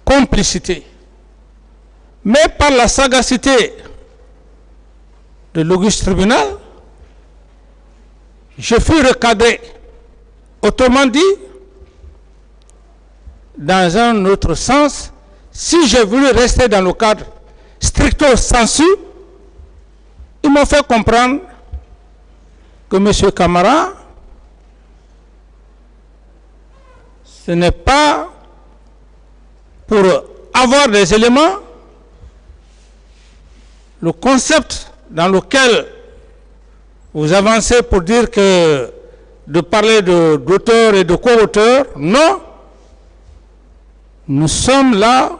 complicité. Mais par la sagacité de l'auguste tribunal, je fus recadré. Autrement dit, dans un autre sens, si j'ai voulu rester dans le cadre stricto sensu, ils m'ont fait comprendre que M. Camara, ce n'est pas pour avoir des éléments. Le concept dans lequel vous avancez pour dire que de parler d'auteur et de co-auteur, non. Nous sommes là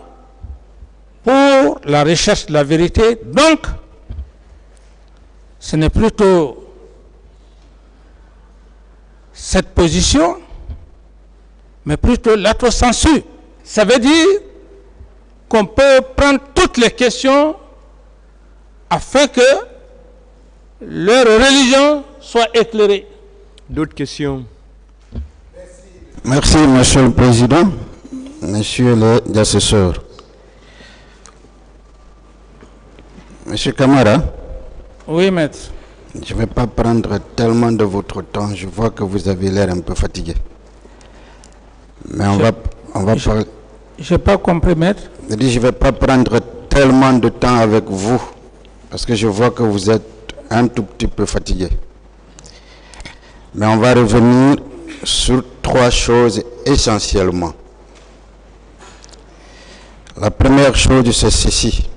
pour la recherche de la vérité. Donc, ce n'est plutôt cette position, mais plutôt l'autocensure. Ça veut dire qu'on peut prendre toutes les questions afin que leur religion soit éclairée. D'autres questions? Merci, Monsieur le Président, Monsieur les assesseurs. Monsieur Camara. Oui, maître. Je ne vais pas prendre tellement de votre temps. Je vois que vous avez l'air un peu fatigué. Mais on va parler. Je n'ai pas compris, maître. Je dis, je ne vais pas prendre tellement de temps avec vous. Parce que je vois que vous êtes un tout petit peu fatigué. Mais on va revenir sur 3 choses essentiellement. La première chose, c'est ceci.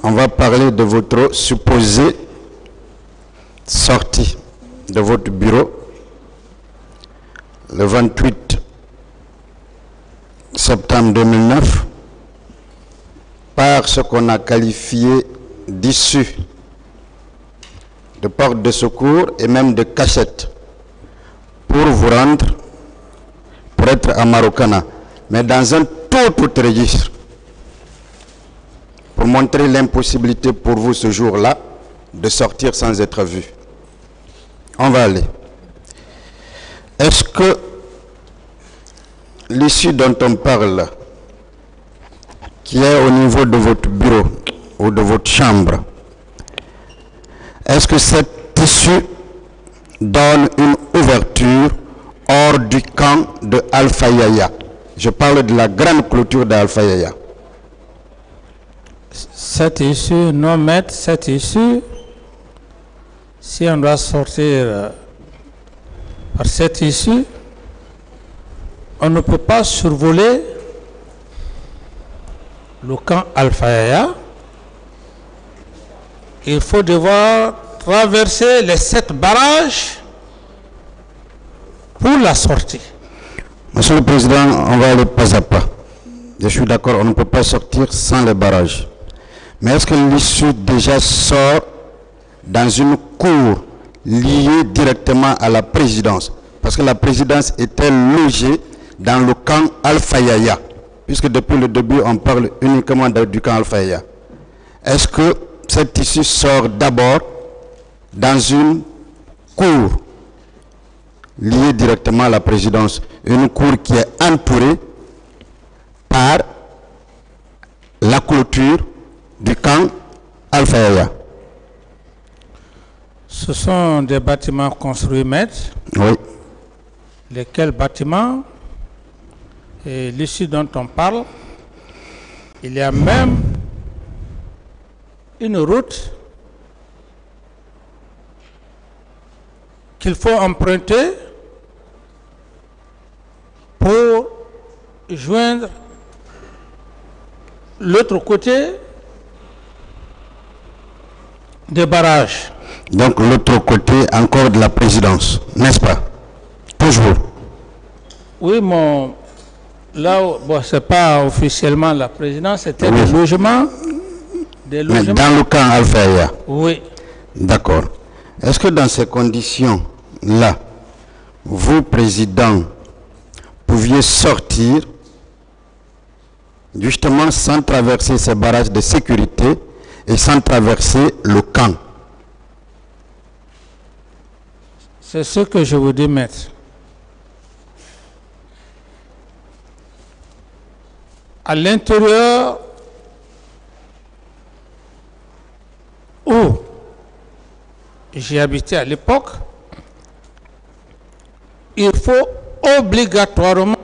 On va parler de votre supposée sortie de votre bureau le 28 septembre 2009 par ce qu'on a qualifié d'issue, de porte de secours et même de cachette pour vous rendre, pour être à Marokana, mais dans un tout autre registre, pour montrer l'impossibilité pour vous ce jour-là de sortir sans être vu. On va aller. Est-ce que l'issue dont on parle, qui est au niveau de votre bureau ou de votre chambre, est-ce que cette issue donne une ouverture hors du camp de Alpha Yaya? Je parle de la grande clôture d'Alpha Yaya. Cette issue, non, maître, cette issue, si on doit sortir par cette issue, on ne peut pas survoler le camp Alpha Yaya. Il faut devoir traverser les 7 barrages pour la sortie. Monsieur le Président, on va aller pas à pas. Je suis d'accord, on ne peut pas sortir sans les barrages. Mais est-ce que l'issue déjà sort dans une cour liée directement à la présidence? Parce que la présidence était logée dans le camp Alpha Yaya, puisque depuis le début, on parle uniquement du camp Alpha Yaya. Est-ce que cette issue sort d'abord dans une cour liée directement à la présidence, une cour qui est entourée par la clôture du camp Alpha Yaya? Ce sont des bâtiments construits, maître. Oui. Lesquels bâtiments, et l'issue dont on parle, il y a même une route qu'il faut emprunter pour joindre l'autre côté des barrages. Donc l'autre côté encore de la présidence, n'est-ce pas? Toujours. Oui, là, bon, c'est pas officiellement la présidence, c'était Oui. des logements. Mais dans le camp Alpha Yaya. Oui. D'accord. Est-ce que dans ces conditions-là, vous, président, pouviez sortir justement sans traverser ces barrages de sécurité et sans traverser le camp? C'est ce que je vous dis, maître. À l'intérieur où j'y habitais à l'époque, il faut obligatoirement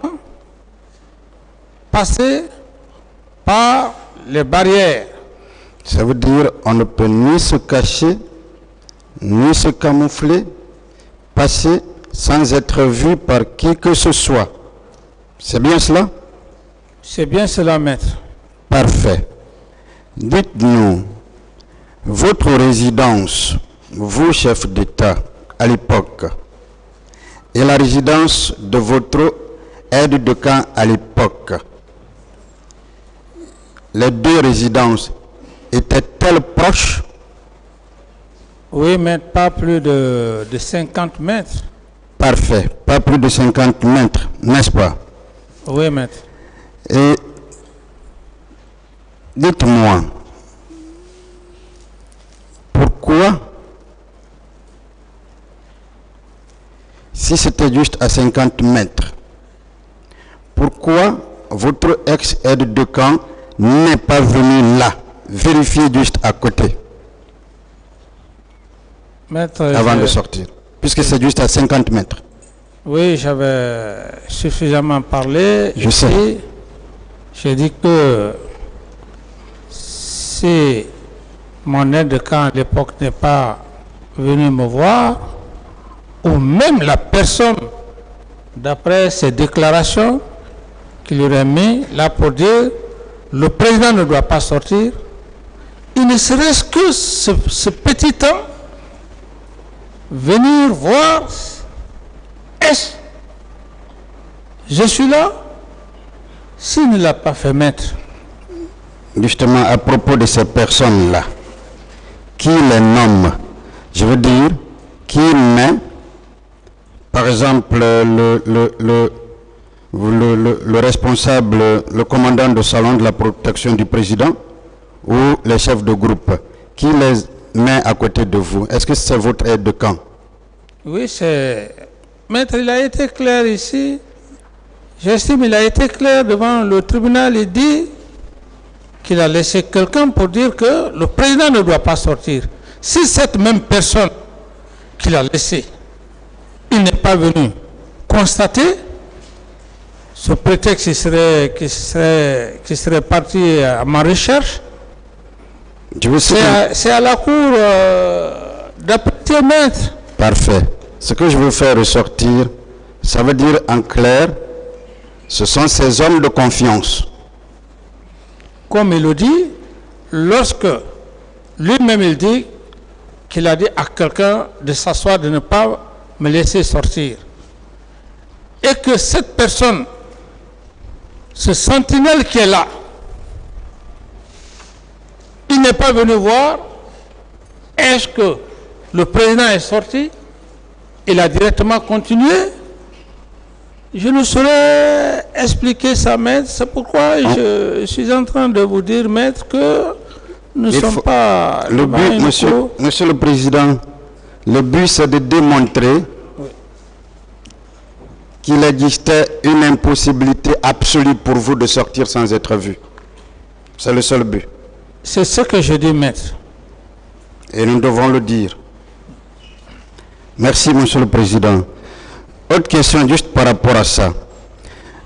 passer par les barrières. Ça veut dire on ne peut ni se cacher, ni se camoufler, passer sans être vu par qui que ce soit. C'est bien cela? C'est bien cela, maître. Parfait. Dites-nous, votre résidence, vous, chef d'État, à l'époque, et la résidence de votre aide de camp à l'époque, les deux résidences étaient-elles proches? Oui, mais pas plus de 50 mètres. Parfait. Pas plus de 50 mètres, n'est-ce pas? Oui, maître. Et dites-moi, pourquoi, si c'était juste à 50 mètres, pourquoi votre ex-aide de camp n'est pas venu là, vérifier juste à côté, Maître, avant de sortir, puisque c'est juste à 50 mètres? Oui, j'avais suffisamment parlé. Je sais. J'ai dit que si mon aide de camp à l'époque n'est pas venu me voir, ou même la personne, d'après ses déclarations qu'il aurait mis là pour dire le président ne doit pas sortir, il ne serait-ce que ce petit temps, venir voir, est-ce je suis là? S'il ne l'a pas fait, maître. Justement, à propos de ces personnes-là, qui les nomme? Je veux dire, qui met, par exemple, le responsable, le commandant de salon de la protection du président ou les chefs de groupe, qui les met à côté de vous? Est-ce que c'est votre aide de camp? Oui, c'est... Maître, il a été clair ici. J'estime qu'il a été clair devant le tribunal. Il dit qu'il a laissé quelqu'un pour dire que le président ne doit pas sortir. Si cette même personne qu'il a laissé, il n'est pas venu constater, ce prétexte qui serait parti à ma recherche, c'est à la cour d'apprécier, maître. Parfait. Ce que je veux faire ressortir, ça veut dire en clair, ce sont ces hommes de confiance. Comme il le dit, lorsque lui-même il dit qu'il a dit à quelqu'un de s'asseoir, de ne pas me laisser sortir, et que cette personne, ce sentinelle qui est là, il n'est pas venu voir, est-ce que le président est sorti? Il a directement continué. Je ne saurais expliquer ça, maître. C'est pourquoi je suis en train de vous dire, maître, que nous ne sommes pas... Le but, monsieur le Président, le but c'est de démontrer qu'il existait une impossibilité absolue pour vous de sortir sans être vu. C'est le seul but. C'est ce que je dis, maître. Et nous devons le dire. Merci, monsieur le Président. Autre question juste par rapport à ça.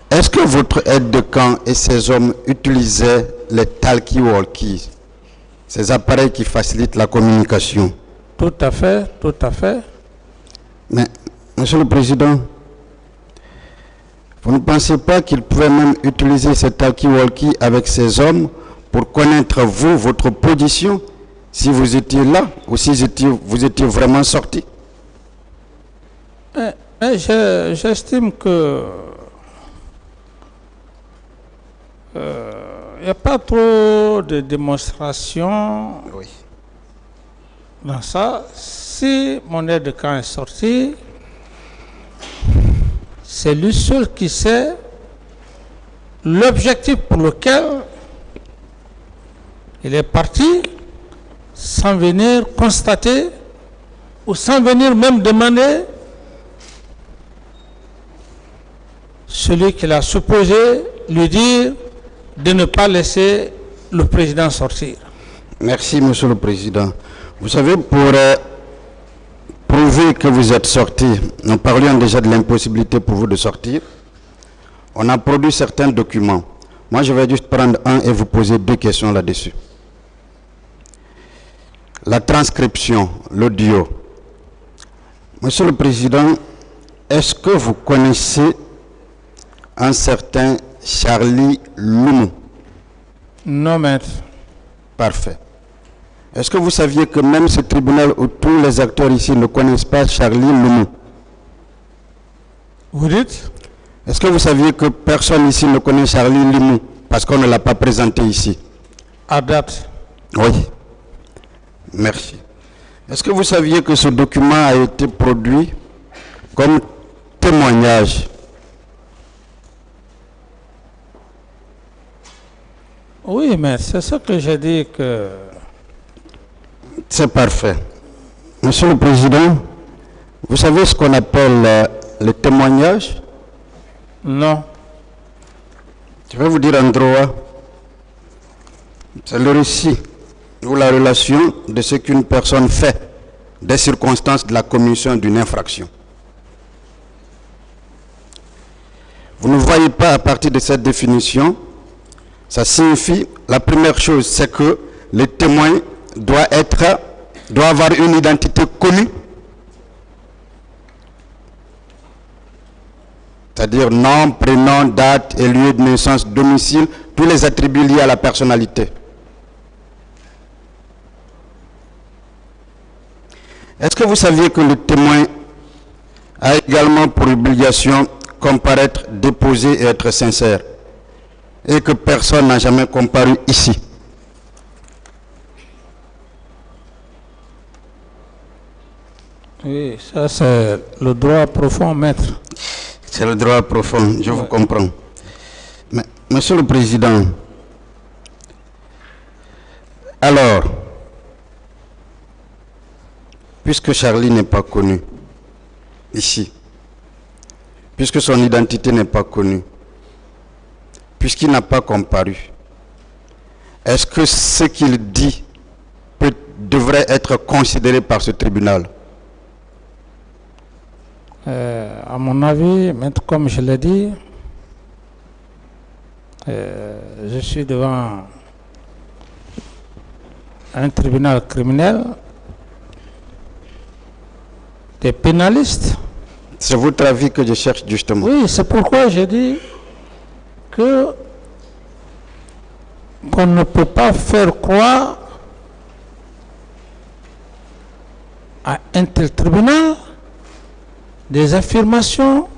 Est-ce que votre aide de camp et ces hommes utilisaient les talkie-walkie, ces appareils qui facilitent la communication? Tout à fait, tout à fait. Mais, monsieur le Président, vous ne pensez pas qu'ils pouvaient même utiliser ces talkie-walkie avec ces hommes pour connaître vous, votre position, si vous étiez là ou si vous étiez vraiment sorti? Mais j'estime que il n'y a pas trop de démonstration dans ça. Si mon aide de camp est sorti, c'est lui seul qui sait l'objectif pour lequel il est parti, sans venir constater ou sans venir même demander celui qu'il a supposé lui dire de ne pas laisser le président sortir. Merci, monsieur le Président. Vous savez, pour prouver que vous êtes sorti, nous parlions déjà de l'impossibilité pour vous de sortir. On a produit certains documents. Moi, je vais juste prendre un et vous poser 2 questions là-dessus. La transcription, l'audio. Monsieur le Président, est-ce que vous connaissez un certain Charlie Loumou? Non, maître. Parfait. Est-ce que vous saviez que même ce tribunal où tous les acteurs ici ne connaissent pas Charlie Loumou? Vous dites? Est-ce que vous saviez que personne ici ne connaît Charlie Loumou parce qu'on ne l'a pas présenté ici? À date. Oui. Merci. Est-ce que vous saviez que ce document a été produit comme témoignage? Oui, mais c'est ce que j'ai dit que... C'est parfait. Monsieur le Président, vous savez ce qu'on appelle le témoignage? Non. Je vais vous dire en droit. C'est le récit ou la relation de ce qu'une personne fait des circonstances de la commission d'une infraction. Vous ne voyez pas à partir de cette définition, ça signifie, la première chose, c'est que le témoin doit avoir une identité connue, c'est-à-dire nom, prénom, date et lieu de naissance, domicile, tous les attributs liés à la personnalité. Est-ce que vous saviez que le témoin a également pour obligation comparaître, déposer et être sincère, et que personne n'a jamais comparu ici? Oui, ça c'est le droit profond, maître. C'est le droit profond, je vous comprends. Mais, Monsieur le Président, alors, puisque Charlie n'est pas connu ici, puisque son identité n'est pas connue, puisqu'il n'a pas comparu, est-ce que ce qu'il dit devrait être considéré par ce tribunal? À mon avis, maître, comme je l'ai dit, je suis devant un tribunal criminel, des pénalistes. C'est votre avis que je cherche justement. Oui, c'est pourquoi j'ai dit que qu'on ne peut pas faire croire à un tel tribunal des affirmations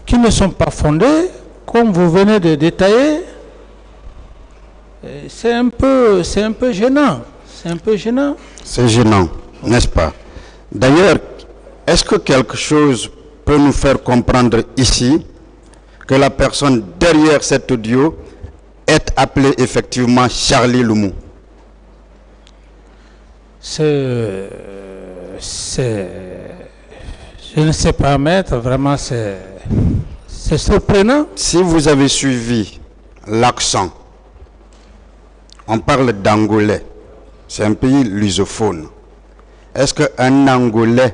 qui ne sont pas fondées, comme vous venez de détailler. C'est un peu gênant. C'est un peu gênant. C'est gênant, n'est-ce pas? D'ailleurs, est-ce que quelque chose peut nous faire comprendre ici que la personne derrière cet audio est appelée effectivement Charlie Loumou? Je ne sais pas, maître, vraiment c'est surprenant. Si vous avez suivi l'accent, on parle d'angolais, c'est un pays lusophone. Est-ce qu'un Angolais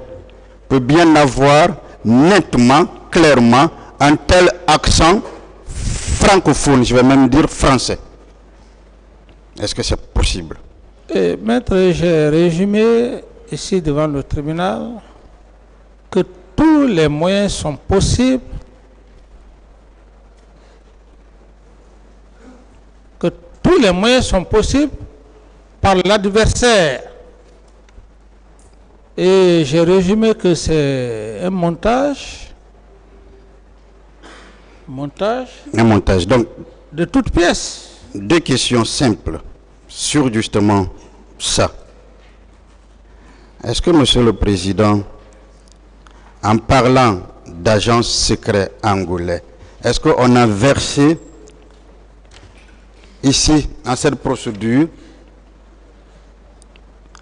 peut bien avoir nettement, clairement, un tel accent francophone, je vais même dire français? Est-ce que c'est possible? Et, maître, j'ai résumé ici devant le tribunal que tous les moyens sont possibles, par l'adversaire. Et j'ai résumé que c'est un montage. Un montage. Donc, de toutes pièces. 2 questions simples sur justement ça. Est-ce que, Monsieur le Président, en parlant d'agents secrets angolais, est-ce qu'on a versé ici, en cette procédure,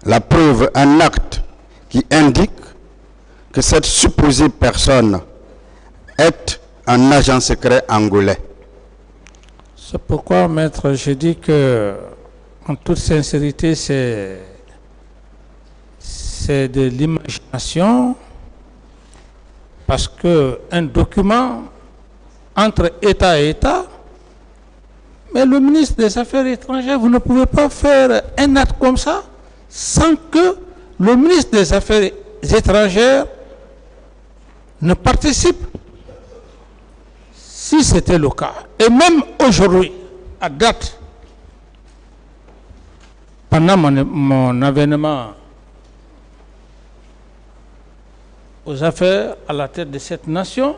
la preuve, un acte qui indique que cette supposée personne est un agent secret angolais? C'est pourquoi, maître, je dis que, en toute sincérité, c'est c'est de l'imagination, parce qu'un document entre État et État, mais le ministre des Affaires étrangères, vous ne pouvez pas faire un acte comme ça sans que le ministre des Affaires étrangères ne participe. Si c'était le cas, et même aujourd'hui, à date, pendant mon avènement aux affaires à la tête de cette nation,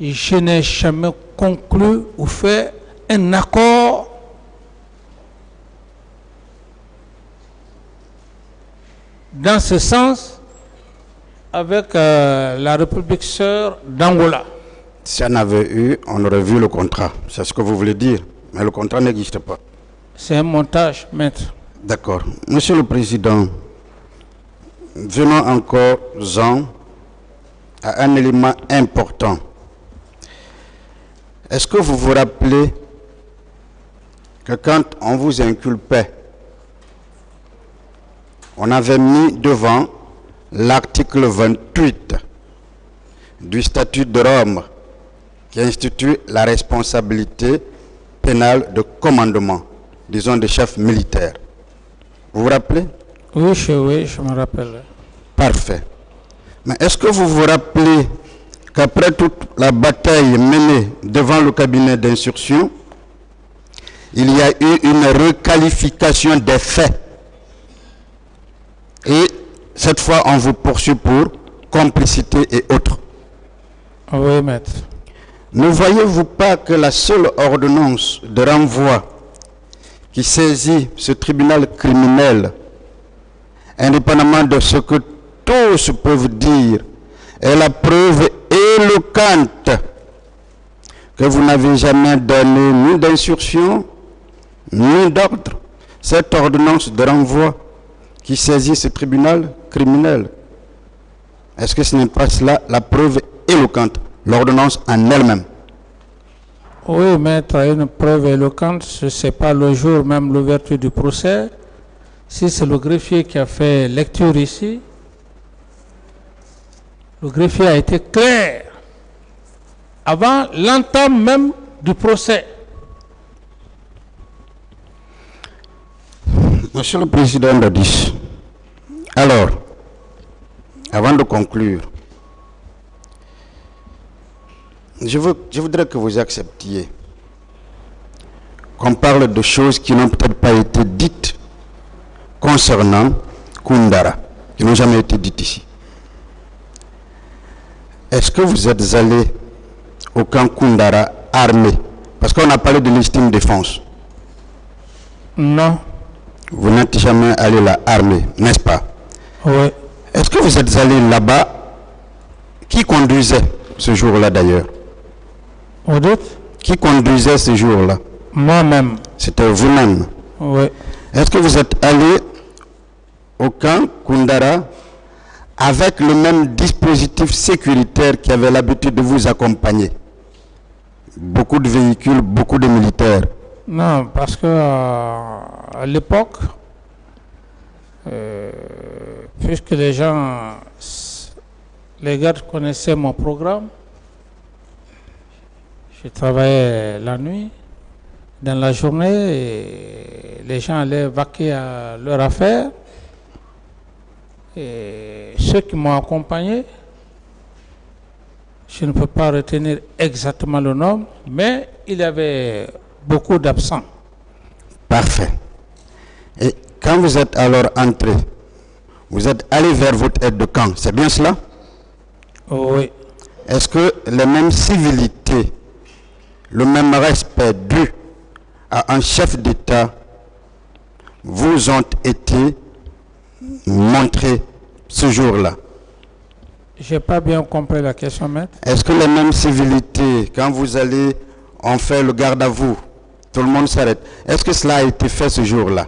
je n'ai jamais conclu ou fait un accord dans ce sens avec la République sœur d'Angola. Si on avait eu, on aurait vu le contrat. C'est ce que vous voulez dire. Mais le contrat n'existe pas. C'est un montage, maître. D'accord. Monsieur le Président, venons encore-en à un élément important. Est-ce que vous vous rappelez que quand on vous inculpait, on avait mis devant l'article 28 du statut de Rome qui institue la responsabilité pénale de commandement, disons des chefs militaires. Vous vous rappelez? Oui, je me rappelle. Parfait. Mais est-ce que vous vous rappelez qu'après toute la bataille menée devant le cabinet d'instruction, il y a eu une requalification des faits? Et cette fois, on vous poursuit pour complicité et autres. Oui, maître. Ne voyez-vous pas que la seule ordonnance de renvoi qui saisit ce tribunal criminel, indépendamment de ce que tous peuvent dire, est la preuve éloquente que vous n'avez jamais donné ni d'instruction, ni d'ordre? Cette ordonnance de renvoi qui saisit ce tribunal criminel, est-ce que ce n'est pas cela la preuve éloquente, l'ordonnance en elle-même? Oui, maître, une preuve éloquente, ce n'est pas le jour même l'ouverture du procès. Si c'est le greffier qui a fait lecture ici, le greffier a été clair avant l'entame même du procès. Monsieur le Président Dadis, alors, avant de conclure, je voudrais que vous acceptiez qu'on parle de choses qui n'ont peut-être pas été dites concernant Koundara, qui n'ont jamais été dites ici. Est-ce que vous êtes allé au camp Koundara armé? Parce qu'on a parlé de légitime défense. Non. Vous n'êtes jamais allé là armé, n'est-ce pas? Oui. Est-ce que vous êtes allé là-bas? Qui conduisait ce jour-là d'ailleurs? Vous dites? Qui conduisait ce jour-là? Moi-même. C'était vous-même? Oui. Est-ce que vous êtes allé au camp Koundara avec le même dispositif sécuritaire qui avait l'habitude de vous accompagner? Beaucoup de véhicules, beaucoup de militaires. Non, parce que à l'époque, puisque les gardes connaissaient mon programme, je travaillais la nuit, dans la journée, et les gens allaient vaquer à leur affaire. Et ceux qui m'ont accompagné, je ne peux pas retenir exactement le nom, mais il y avait beaucoup d'absents. Parfait. Et quand vous êtes alors entré, vous êtes allé vers votre aide de camp, c'est bien cela? Oui. Est-ce que les mêmes civilités, le même respect dû à un chef d'État vous ont été montrés ce jour-là? Je n'ai pas bien compris la question, maître. Est-ce que les mêmes civilités, quand vous allez, on fait le garde à vous, tout le monde s'arrête. Est-ce que cela a été fait ce jour-là?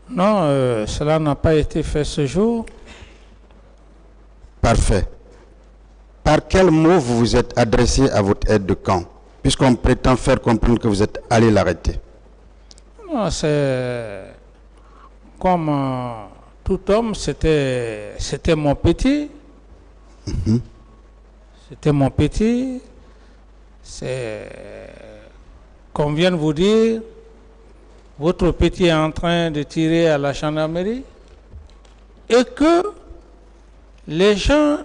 Non, cela n'a pas été fait ce jour. Parfait. Par quel mot vous vous êtes adressé à votre aide de camp, puisqu'on prétend faire comprendre que vous êtes allé l'arrêter? Non, c'est comme tout homme, c'était mon petit. C'était mon petit. C'est, comme vient de vous dire, votre petit est en train de tirer à la gendarmerie et que les gens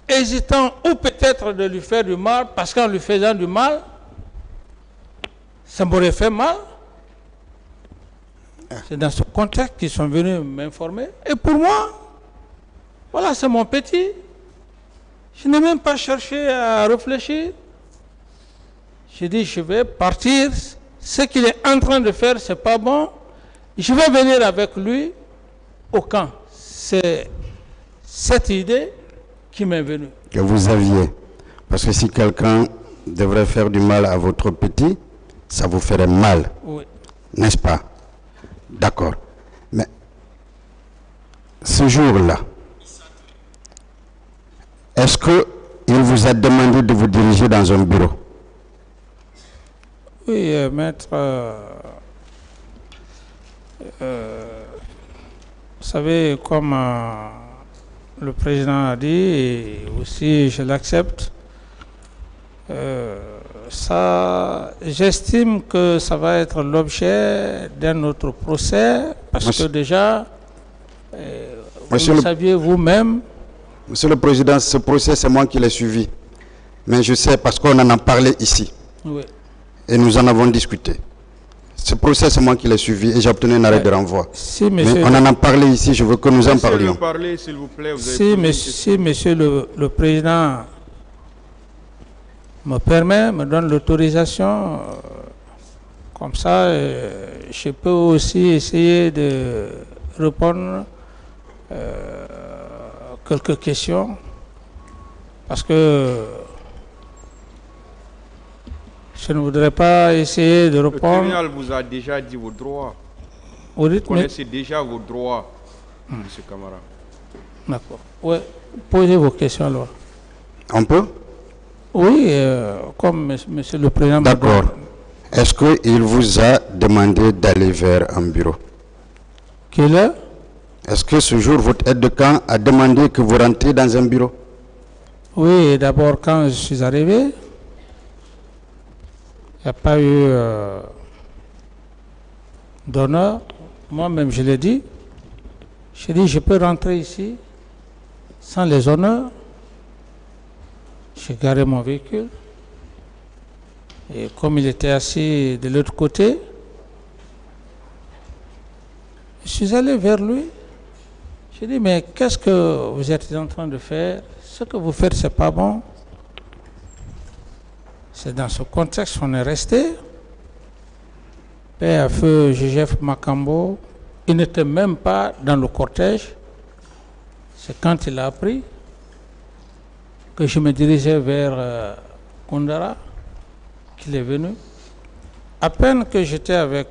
hésitant ou peut-être de lui faire du mal, parce qu'en lui faisant du mal, ça m'aurait fait mal. C'est dans ce contexte qu'ils sont venus m'informer. Et pour moi, voilà, c'est mon petit. Je n'ai même pas cherché à réfléchir. J'ai dit, je vais partir. Ce qu'il est en train de faire, c'est pas bon. Je vais venir avec lui au camp. C'est cette idée qui m'est venue. Que vous aviez. Parce que si quelqu'un devrait faire du mal à votre petit, ça vous ferait mal. Oui. N'est-ce pas? D'accord. Mais ce jour-là, est-ce qu'il vous a demandé de vous diriger dans un bureau? Oui, maître. Vous savez, comme le président a dit, et aussi je l'accepte, ça, j'estime que ça va être l'objet d'un autre procès, parce que déjà, vous le saviez vous-même. Monsieur le Président, ce procès, c'est moi qui l'ai suivi. Mais je sais parce qu'on en a parlé ici. Oui. Et nous en avons discuté. Ce procès, c'est moi qui l'ai suivi et j'ai obtenu un arrêt de renvoi. Si, mais on en a parlé ici, je veux que nous en parlions. Parler, s'il vous plaît, si monsieur le Président me permet, me donne l'autorisation, comme ça, je peux aussi essayer de répondre quelques questions, parce que je ne voudrais pas essayer de répondre. Le tribunal vous a déjà dit vos droits. Vous connaissez déjà vos droits, M. Camara. D'accord. Oui, posez vos questions alors. On peut? Oui, comme monsieur le Président. D'accord. Est-ce qu'il vous a demandé d'aller vers un bureau? Quelle heure? Est-ce que ce jour, votre aide de camp a demandé que vous rentriez dans un bureau? Oui, d'abord quand je suis arrivé, il n'y a pas eu d'honneur. Moi-même, je l'ai dit. J'ai dit, je peux rentrer ici sans les honneurs. J'ai garé mon véhicule. Et comme il était assis de l'autre côté, je suis allé vers lui. J'ai dit, mais qu'est-ce que vous êtes en train de faire? Ce que vous faites, c'est pas bon. C'est dans ce contexte qu'on est resté. Père à feu Joseph Makambo, il n'était même pas dans le cortège. C'est quand il a appris que je me dirigeais vers Koundara qu'il est venu. À peine que j'étais avec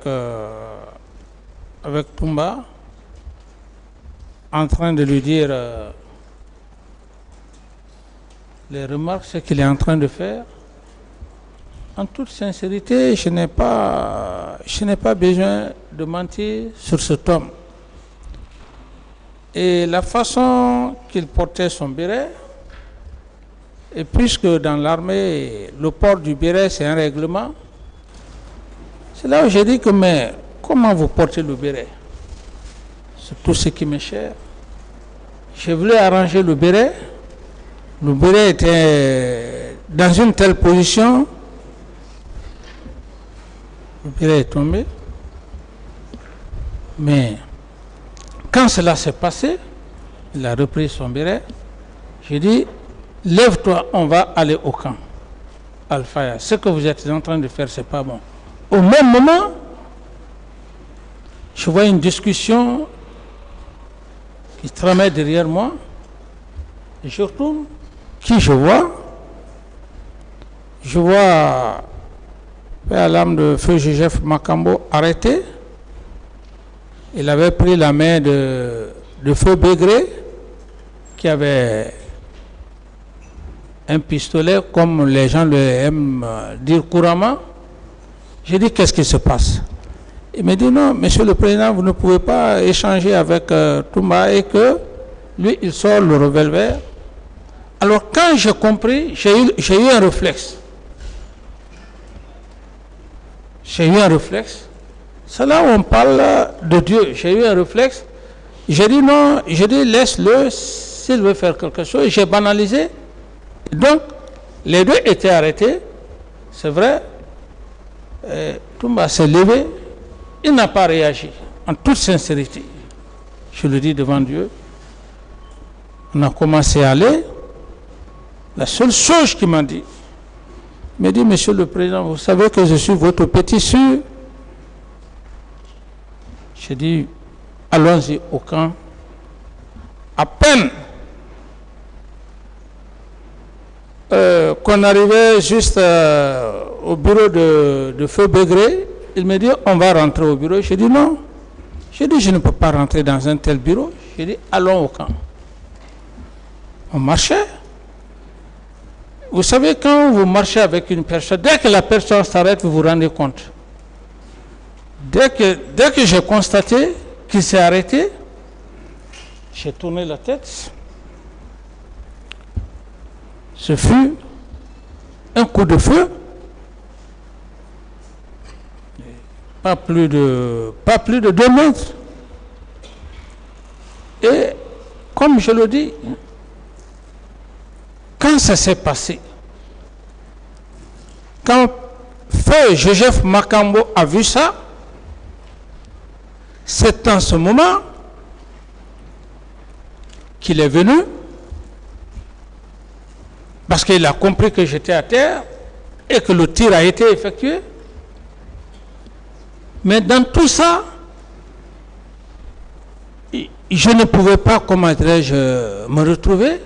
Toumba, en train de lui dire les remarques, ce qu'il est en train de faire, en toute sincérité, je n'ai pas besoin de mentir sur cet homme. Et la façon qu'il portait son béret, et puisque dans l'armée, le port du béret, c'est un règlement, c'est là où j'ai dit que, mais comment vous portez le béret? C'est tout ce qui m'est cher. Je voulais arranger le béret. Le béret était dans une telle position. Le béret est tombé. Mais quand cela s'est passé, il a repris son béret. J'ai dit, lève-toi, on va aller au camp. Alpha, ce que vous êtes en train de faire, c'est pas bon. Au même moment, je vois une discussion qui tramait derrière moi. Et je retourne. Qui je vois? Je vois Père l'âme de feu Joseph Makambo arrêté. Il avait pris la main de feu Bégré, qui avait un pistolet, comme les gens le aiment dire couramment. J'ai dit, qu'est-ce qui se passe? Il me dit non, monsieur le président, vous ne pouvez pas échanger avec Toumba, et que lui, il sort le revolver. Alors quand j'ai compris, j'ai eu un réflexe. J'ai eu un réflexe. C'est là où on parle de Dieu. J'ai eu un réflexe. J'ai dit non, j'ai dit laisse-le, s'il veut faire quelque chose. J'ai banalisé. Donc, les deux étaient arrêtés. C'est vrai. Toumba s'est levé. Il n'a pas réagi. En toute sincérité. Je le dis devant Dieu. On a commencé à aller. La seule chose qu'il m'a dit, il m'a dit, monsieur le président, vous savez que je suis votre petit-su. J'ai dit, allons-y au camp. À peine qu'on arrivait juste au bureau de Feu Bégré, il me dit, on va rentrer au bureau. J'ai dit non. J'ai dit, je ne peux pas rentrer dans un tel bureau. J'ai dit, allons au camp. On marchait. Vous savez, quand vous marchez avec une personne, dès que la personne s'arrête, vous vous rendez compte. Dès que j'ai constaté qu'il s'est arrêté, j'ai tourné la tête. Ce fut un coup de feu. Pas plus de 2 mètres. Et comme je le dis, quand ça s'est passé, quand Feu Joseph Makambo a vu ça, c'est en ce moment qu'il est venu, parce qu'il a compris que j'étais à terre et que le tir a été effectué. Mais dans tout ça, je ne pouvais pas, comment dirais-je, me retrouver.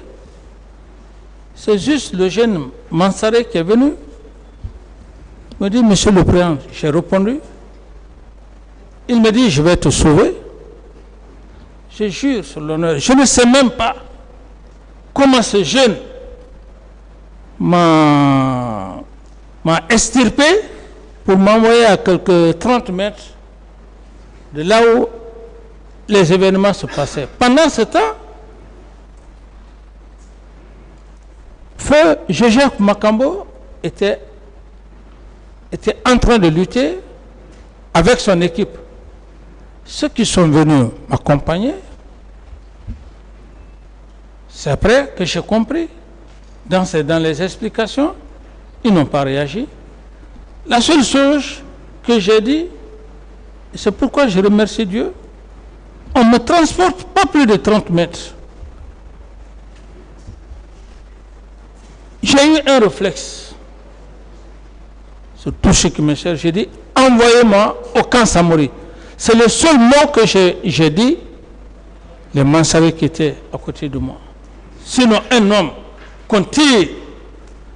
C'est juste le jeune Mansaré qui est venu. Il me dit, monsieur le président, j'ai répondu. Il me dit, je vais te sauver. Je jure sur l'honneur. Je ne sais même pas comment ce jeune m'a extirpé pour m'envoyer à quelques 30 mètres de là où les événements se passaient. Pendant ce temps, Feu Joseph Makambo était en train de lutter avec son équipe. Ceux qui sont venus m'accompagner, c'est après que j'ai compris. Dans les explications, ils n'ont pas réagi. La seule chose que j'ai dit, c'est pourquoi je remercie Dieu, on ne me transporte pas plus de 30 mètres. J'ai eu un réflexe. C'est tout ce qui me cherche. J'ai dit, envoyez-moi au camp Samori. C'est le seul mot que j'ai dit, les Mansarés qui étaient à côté de moi. Sinon, un homme qu'on tire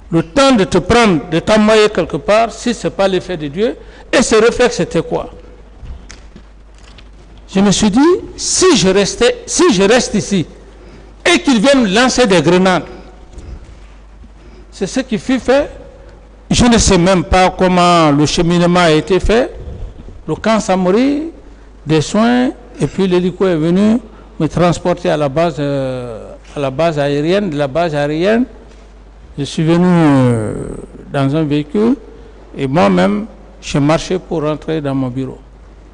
le temps de te prendre, de t'envoyer quelque part, si ce n'est pas l'effet de Dieu. Et ce réflexe, c'était quoi? Je me suis dit, si je reste ici, et qu'ils viennent lancer des grenades, c'est ce qui fut fait. Je ne sais même pas comment le cheminement a été fait. Le camp Samori, des soins, et puis l'hélico est venu me transporter à la base aérienne. De la base aérienne, je suis venu dans un véhicule et moi-même, j'ai marché pour rentrer dans mon bureau.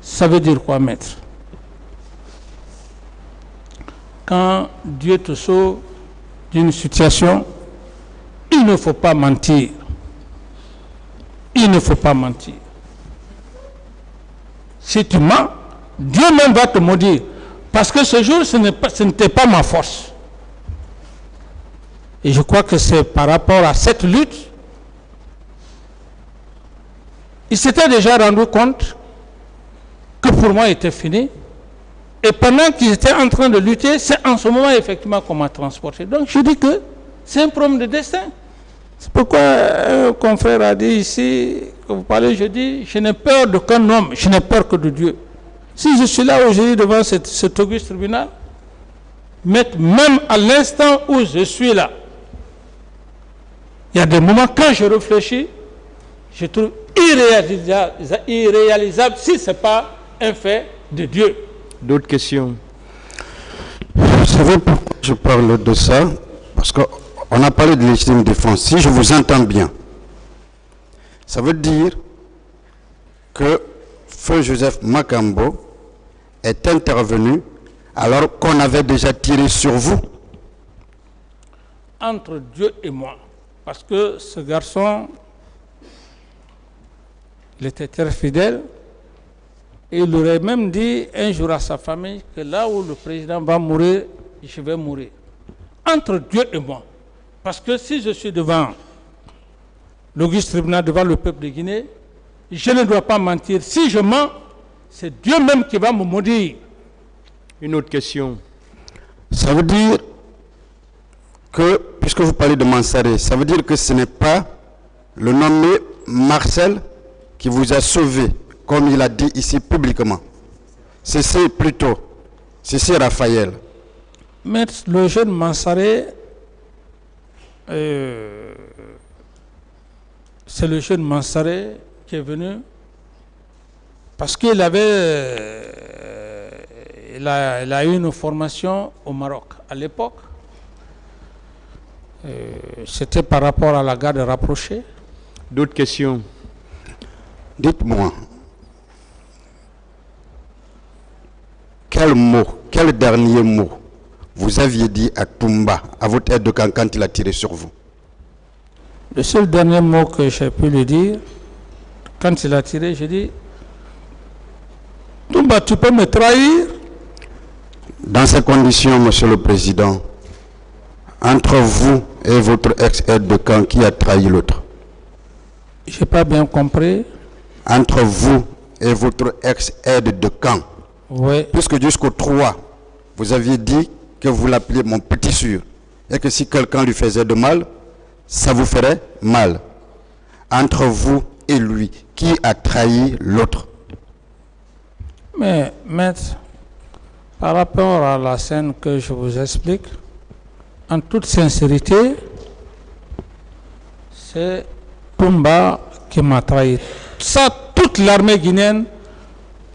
Ça veut dire quoi, maître? Quand Dieu te sauve d'une situation, il ne faut pas mentir. Il ne faut pas mentir. Si tu mens, Dieu même va te maudire. Parce que ce jour, ce n'était pas ma force. Et je crois que c'est par rapport à cette lutte, il s'était déjà rendu compte que pour moi, il était fini. Et pendant qu'ils étaient en train de lutter, c'est en ce moment, effectivement, qu'on m'a transporté. Donc, je dis que c'est un problème de destin. C'est pourquoi un confrère a dit ici, que vous parlez, je dis, je n'ai peur d'aucun homme, je n'ai peur que de Dieu. Si je suis là aujourd'hui devant cet auguste tribunal, même à l'instant où je suis là, il y a des moments quand je réfléchis, je trouve irréalisable si ce n'est pas un fait de Dieu. D'autres questions? Vous savez pourquoi je parle de ça? Parce qu'on a parlé de légitime défense. Si je vous entends bien, ça veut dire que Feu Joseph Makambo est intervenu alors qu'on avait déjà tiré sur vous. Entre Dieu et moi. Parce que ce garçon, il était très fidèle. Et il aurait même dit un jour à sa famille que là où le président va mourir, je vais mourir. Entre Dieu et moi. Parce que si je suis devant l'auguste tribunal, devant le peuple de Guinée, je ne dois pas mentir. Si je mens, c'est Dieu même qui va me maudire. Une autre question. Ça veut dire que, puisque vous parlez de Mansaré, ça veut dire que ce n'est pas le nommé Marcel qui vous a sauvé, comme il a dit ici publiquement. C'est plutôt, c'est Raphaël. Mais le jeune Mansaré, c'est le jeune Mansaré qui est venu parce qu'il avait, il a eu une formation au Maroc à l'époque. C'était par rapport à la garde rapprochée. D'autres questions? Dites-moi, quel dernier mot vous aviez dit à Toumba, à votre aide de camp, quand il a tiré sur vous? Le seul dernier mot que j'ai pu lui dire, quand il a tiré, j'ai dit, Toumba, tu peux me trahir? Dans ces conditions, Monsieur le Président, entre vous et votre ex-aide de camp, qui a trahi l'autre? Je n'ai pas bien compris. Entre vous et votre ex-aide de camp. Oui. Puisque jusqu'au 3, vous aviez dit que vous l'appeliez mon petit sûr. Et que si quelqu'un lui faisait de mal, ça vous ferait mal. Entre vous et lui, qui a trahi l'autre? Mais, maître, par rapport à la scène que je vous explique, en toute sincérité, c'est Toumba qui m'a trahi. Ça, toute l'armée guinéenne,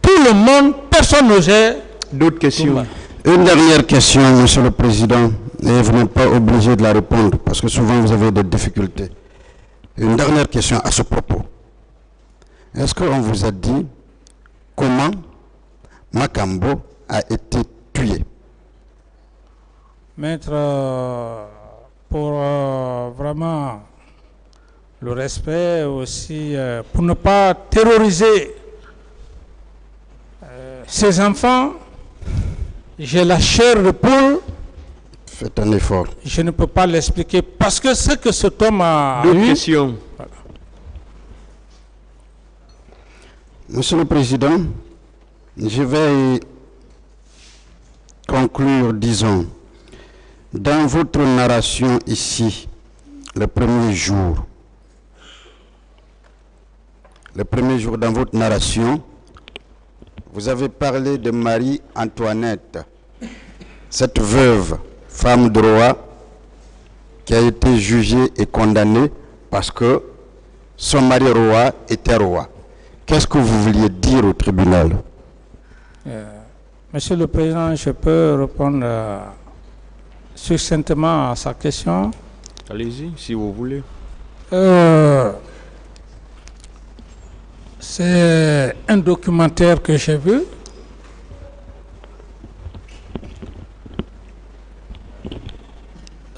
tout le monde, personne n'osait. D'autres questions? Toumba. Une dernière question, Monsieur le Président, et vous n'êtes pas obligé de la répondre, parce que souvent vous avez des difficultés. Une dernière question à ce propos. Est-ce qu'on vous a dit comment Makambo a été tué? Maître, pour vraiment le respect aussi, pour ne pas terroriser ces enfants, j'ai la chair de poule. Faites un effort. Je ne peux pas l'expliquer parce que ce que cet homme a D'autres eu, questions? voilà. Monsieur le Président, je vais conclure, disons, dans votre narration ici, le premier jour dans votre narration, vous avez parlé de Marie-Antoinette, cette veuve, femme de roi, qui a été jugée et condamnée parce que son mari roi était roi. Qu'est-ce que vous vouliez dire au tribunal? Monsieur le Président, je peux répondre succinctement à sa question. Allez-y, si vous voulez. C'est un documentaire que j'ai vu.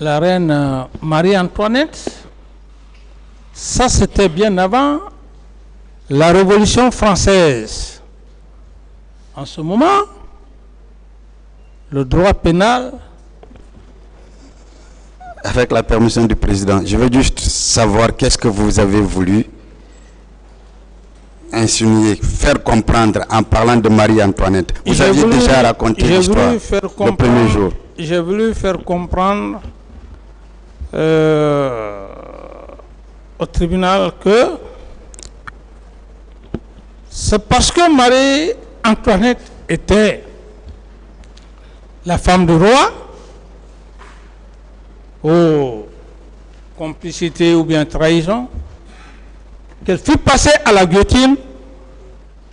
La reine Marie-Antoinette, ça c'était bien avant la Révolution française. En ce moment, le droit pénal... Avec la permission du président, je veux juste savoir qu'est-ce que vous avez voulu insinuer, faire comprendre en parlant de Marie-Antoinette. Vous aviez déjà raconté l'histoire le premier jour. J'ai voulu faire comprendre au tribunal que c'est parce que Marie-Antoinette était la femme du roi, ou complicité ou bien trahison, qu'elle fut passée à la guillotine.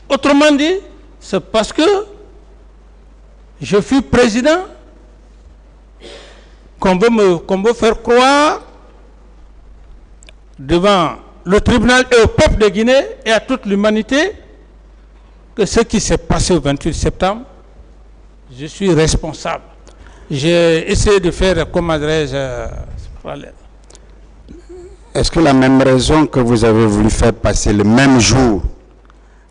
Autrement dit, c'est parce que je fus président qu'on veut faire croire devant le tribunal et au peuple de Guinée et à toute l'humanité que ce qui s'est passé au 28 septembre, je suis responsable. J'ai essayé de faire, comment dirais-je, est-ce que la même raison que vous avez voulu faire passer le même jour,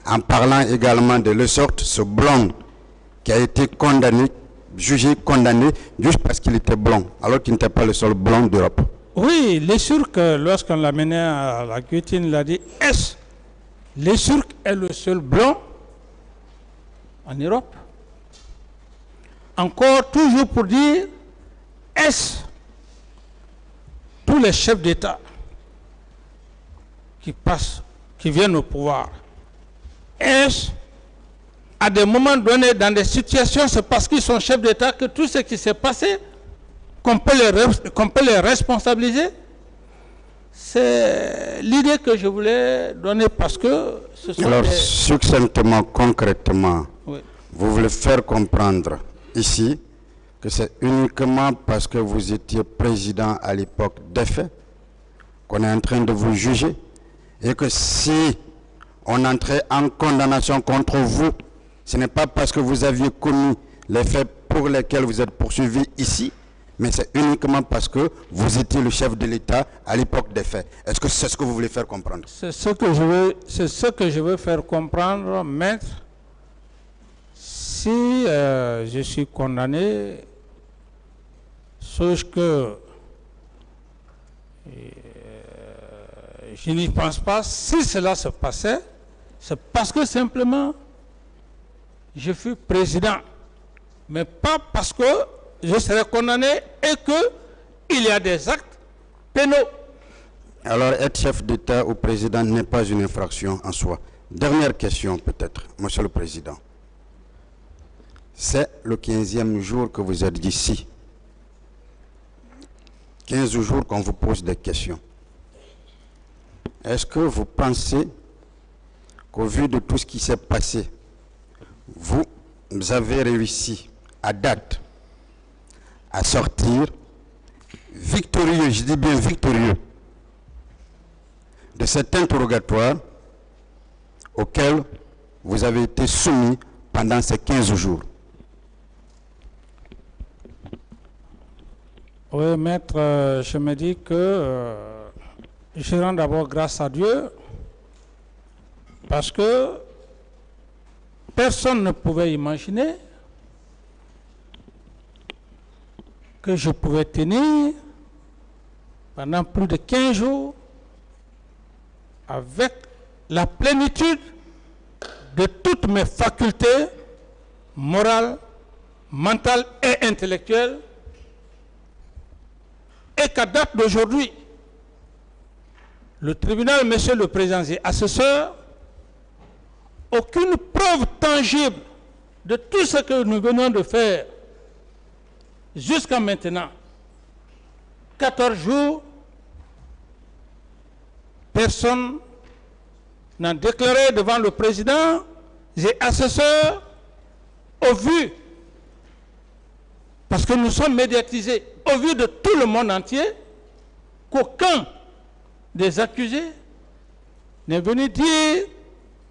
en parlant également de le sorte, ce blanc qui a été condamné, jugé condamné, juste parce qu'il était blanc, alors qu'il n'était pas le seul blanc d'Europe? Oui, les Turcs, lorsqu'on l'a mené à la guillotine, il a dit, est-ce les Turcs est le seul blanc en Europe? Encore toujours pour dire, est-ce tous les chefs d'État qui passent, qui viennent au pouvoir, est-ce à des moments donnés, dans des situations, c'est parce qu'ils sont chefs d'État que tout ce qui s'est passé, qu'on peut les responsabiliser? C'est l'idée que je voulais donner parce que ce sont alors, succinctement, concrètement, oui. Vous voulez faire comprendre ici que c'est uniquement parce que vous étiez président à l'époque des faits qu'on est en train de vous juger, et que si on entrait en condamnation contre vous, ce n'est pas parce que vous aviez commis les faits pour lesquels vous êtes poursuivi ici, mais c'est uniquement parce que vous étiez le chef de l'État à l'époque des faits. Est-ce que c'est ce que vous voulez faire comprendre? C'est ce que je veux faire comprendre, maître. Si je suis condamné, sauf que je n'y pense pas, si cela se passait, c'est parce que simplement je fus président, mais pas parce que je serai condamné et qu'il y a des actes pénaux. Alors, être chef d'État ou président n'est pas une infraction en soi. Dernière question peut-être, Monsieur le Président. C'est le 15e jour que vous êtes ici. 15 jours qu'on vous pose des questions. Est-ce que vous pensez qu'au vu de tout ce qui s'est passé, vous avez réussi à date à sortir victorieux, je dis bien victorieux, de cet interrogatoire auquel vous avez été soumis pendant ces 15 jours? Oui, maître, je me dis que je rends d'abord grâce à Dieu parce que personne ne pouvait imaginer que je pouvais tenir pendant plus de 15 jours avec la plénitude de toutes mes facultés morales, mentales et intellectuelles, et qu'à date d'aujourd'hui, le tribunal, monsieur le président et assesseur, aucune preuve tangible de tout ce que nous venons de faire jusqu'à maintenant, 14 jours, personne n'a déclaré devant le président et assesseur au vu, parce que nous sommes médiatisés, au vu de tout le monde entier, qu'aucun des accusés n'est venu dire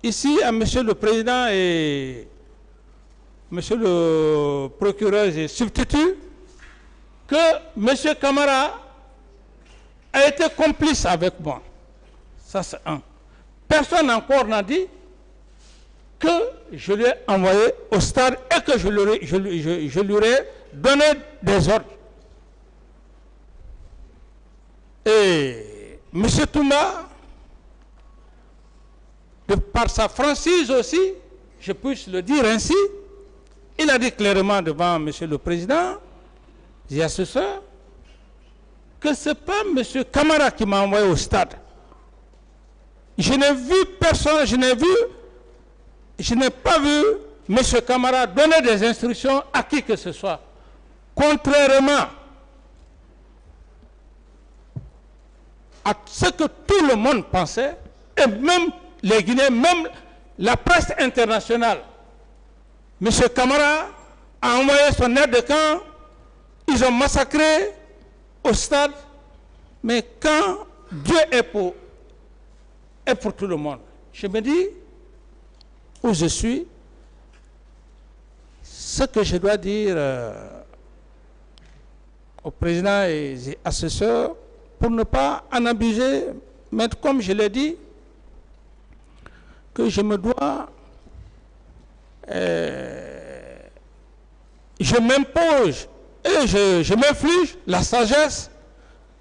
ici à monsieur le président et monsieur le procureur et substitut que monsieur Camara a été complice avec moi. Ça c'est un. Personne encore n'a dit que je lui ai envoyé au stade et que je lui ai donné des ordres. Et M. Touma, de par sa franchise aussi, je puisse le dire ainsi, il a dit clairement devant M. le Président et assesseur que ce n'est pas M. Camara qui m'a envoyé au stade. Je n'ai vu personne, je n'ai pas vu M. Camara donner des instructions à qui que ce soit. Contrairement à ce que tout le monde pensait et même les Guinéens, même la presse internationale. M. Camara a envoyé son aide de camp, ils ont massacré au stade, mais quand Dieu est pour tout le monde, je me dis, où je suis, ce que je dois dire au président et assesseurs, pour ne pas en abuser, mais comme je l'ai dit, que je me dois, je m'impose et je m'inflige la sagesse,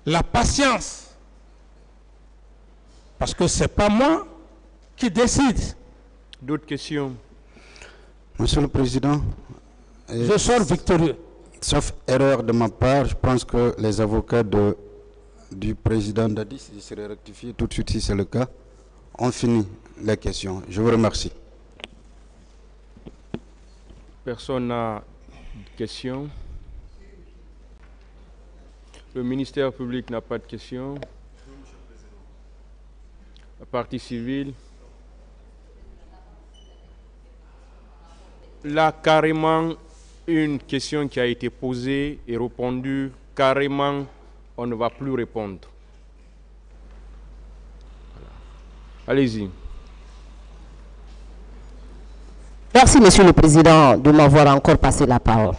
la patience, parce que ce n'est pas moi qui décide. D'autres questions? Monsieur le Président, Je sors victorieux. sauf erreur de ma part, je pense que les avocats du président Dadis, il serait rectifié tout de suite si c'est le cas, ont fini les questions. Je vous remercie. Personne n'a de questions. Le ministère public n'a pas de questions. La partie civile. Là, carrément, une question qui a été posée et répondue, carrément, on ne va plus répondre. Allez-y. Merci, Monsieur le Président, de m'avoir encore passé la parole.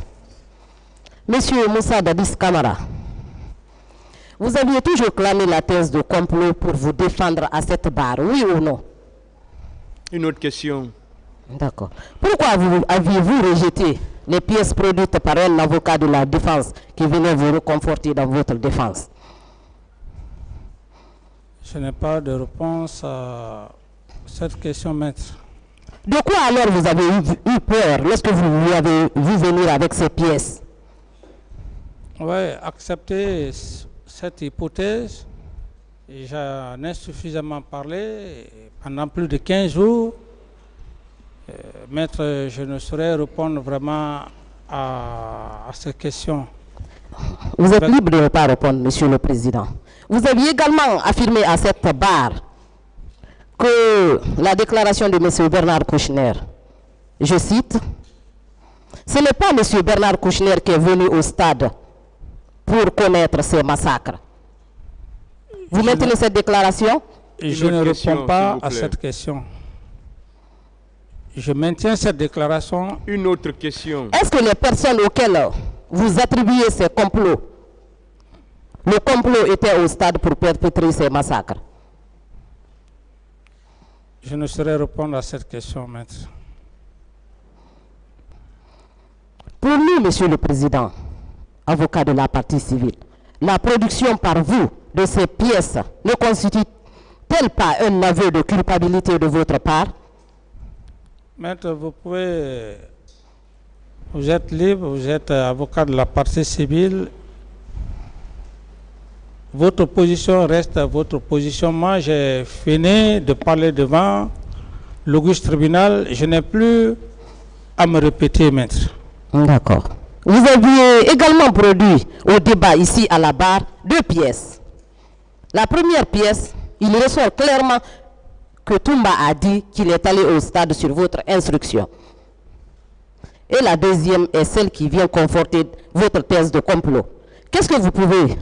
Monsieur Moussa Dadis Camara, vous aviez toujours clamé la thèse de complot pour vous défendre à cette barre, oui ou non? Une autre question. D'accord. Pourquoi aviez-vous rejeté les pièces produites par un avocat de la défense qui venait vous reconforter dans votre défense? Je n'ai pas de réponse à cette question, maître. De quoi alors vous avez eu peur lorsque vous lui avez vu venir avec ces pièces? Oui, accepter cette hypothèse, j'en ai suffisamment parlé pendant plus de 15 jours. Maître, je ne saurais répondre vraiment à cette question. Vous êtes libre de ne pas répondre, Monsieur le Président. Vous aviez également affirmé à cette barre que la déclaration de M. Bernard Kouchner, je cite, « Ce n'est pas M. Bernard Kouchner qui est venu au stade pour commettre ces massacres. » Vous maintenez cette déclaration? Je ne réponds pas à cette question. Je maintiens cette déclaration. Une autre question. Est-ce que les personnes auxquelles vous attribuez ces complots, le complot était au stade pour perpétrer ces massacres? Je ne saurais répondre à cette question, maître. Pour nous, Monsieur le Président, avocat de la partie civile, la production par vous de ces pièces ne constitue-t-elle pas un aveu de culpabilité de votre part? Maître, vous êtes libre, vous êtes avocat de la partie civile. Votre position reste votre position. Moi, j'ai fini de parler devant l'auguste tribunal. Je n'ai plus à me répéter, maître. D'accord. Vous aviez également produit au débat ici à la barre 2 pièces. La première pièce, il ressort clairement que Toumba a dit qu'il est allé au stade sur votre instruction. Et la deuxième est celle qui vient conforter votre thèse de complot. Qu'est-ce que vous pouvez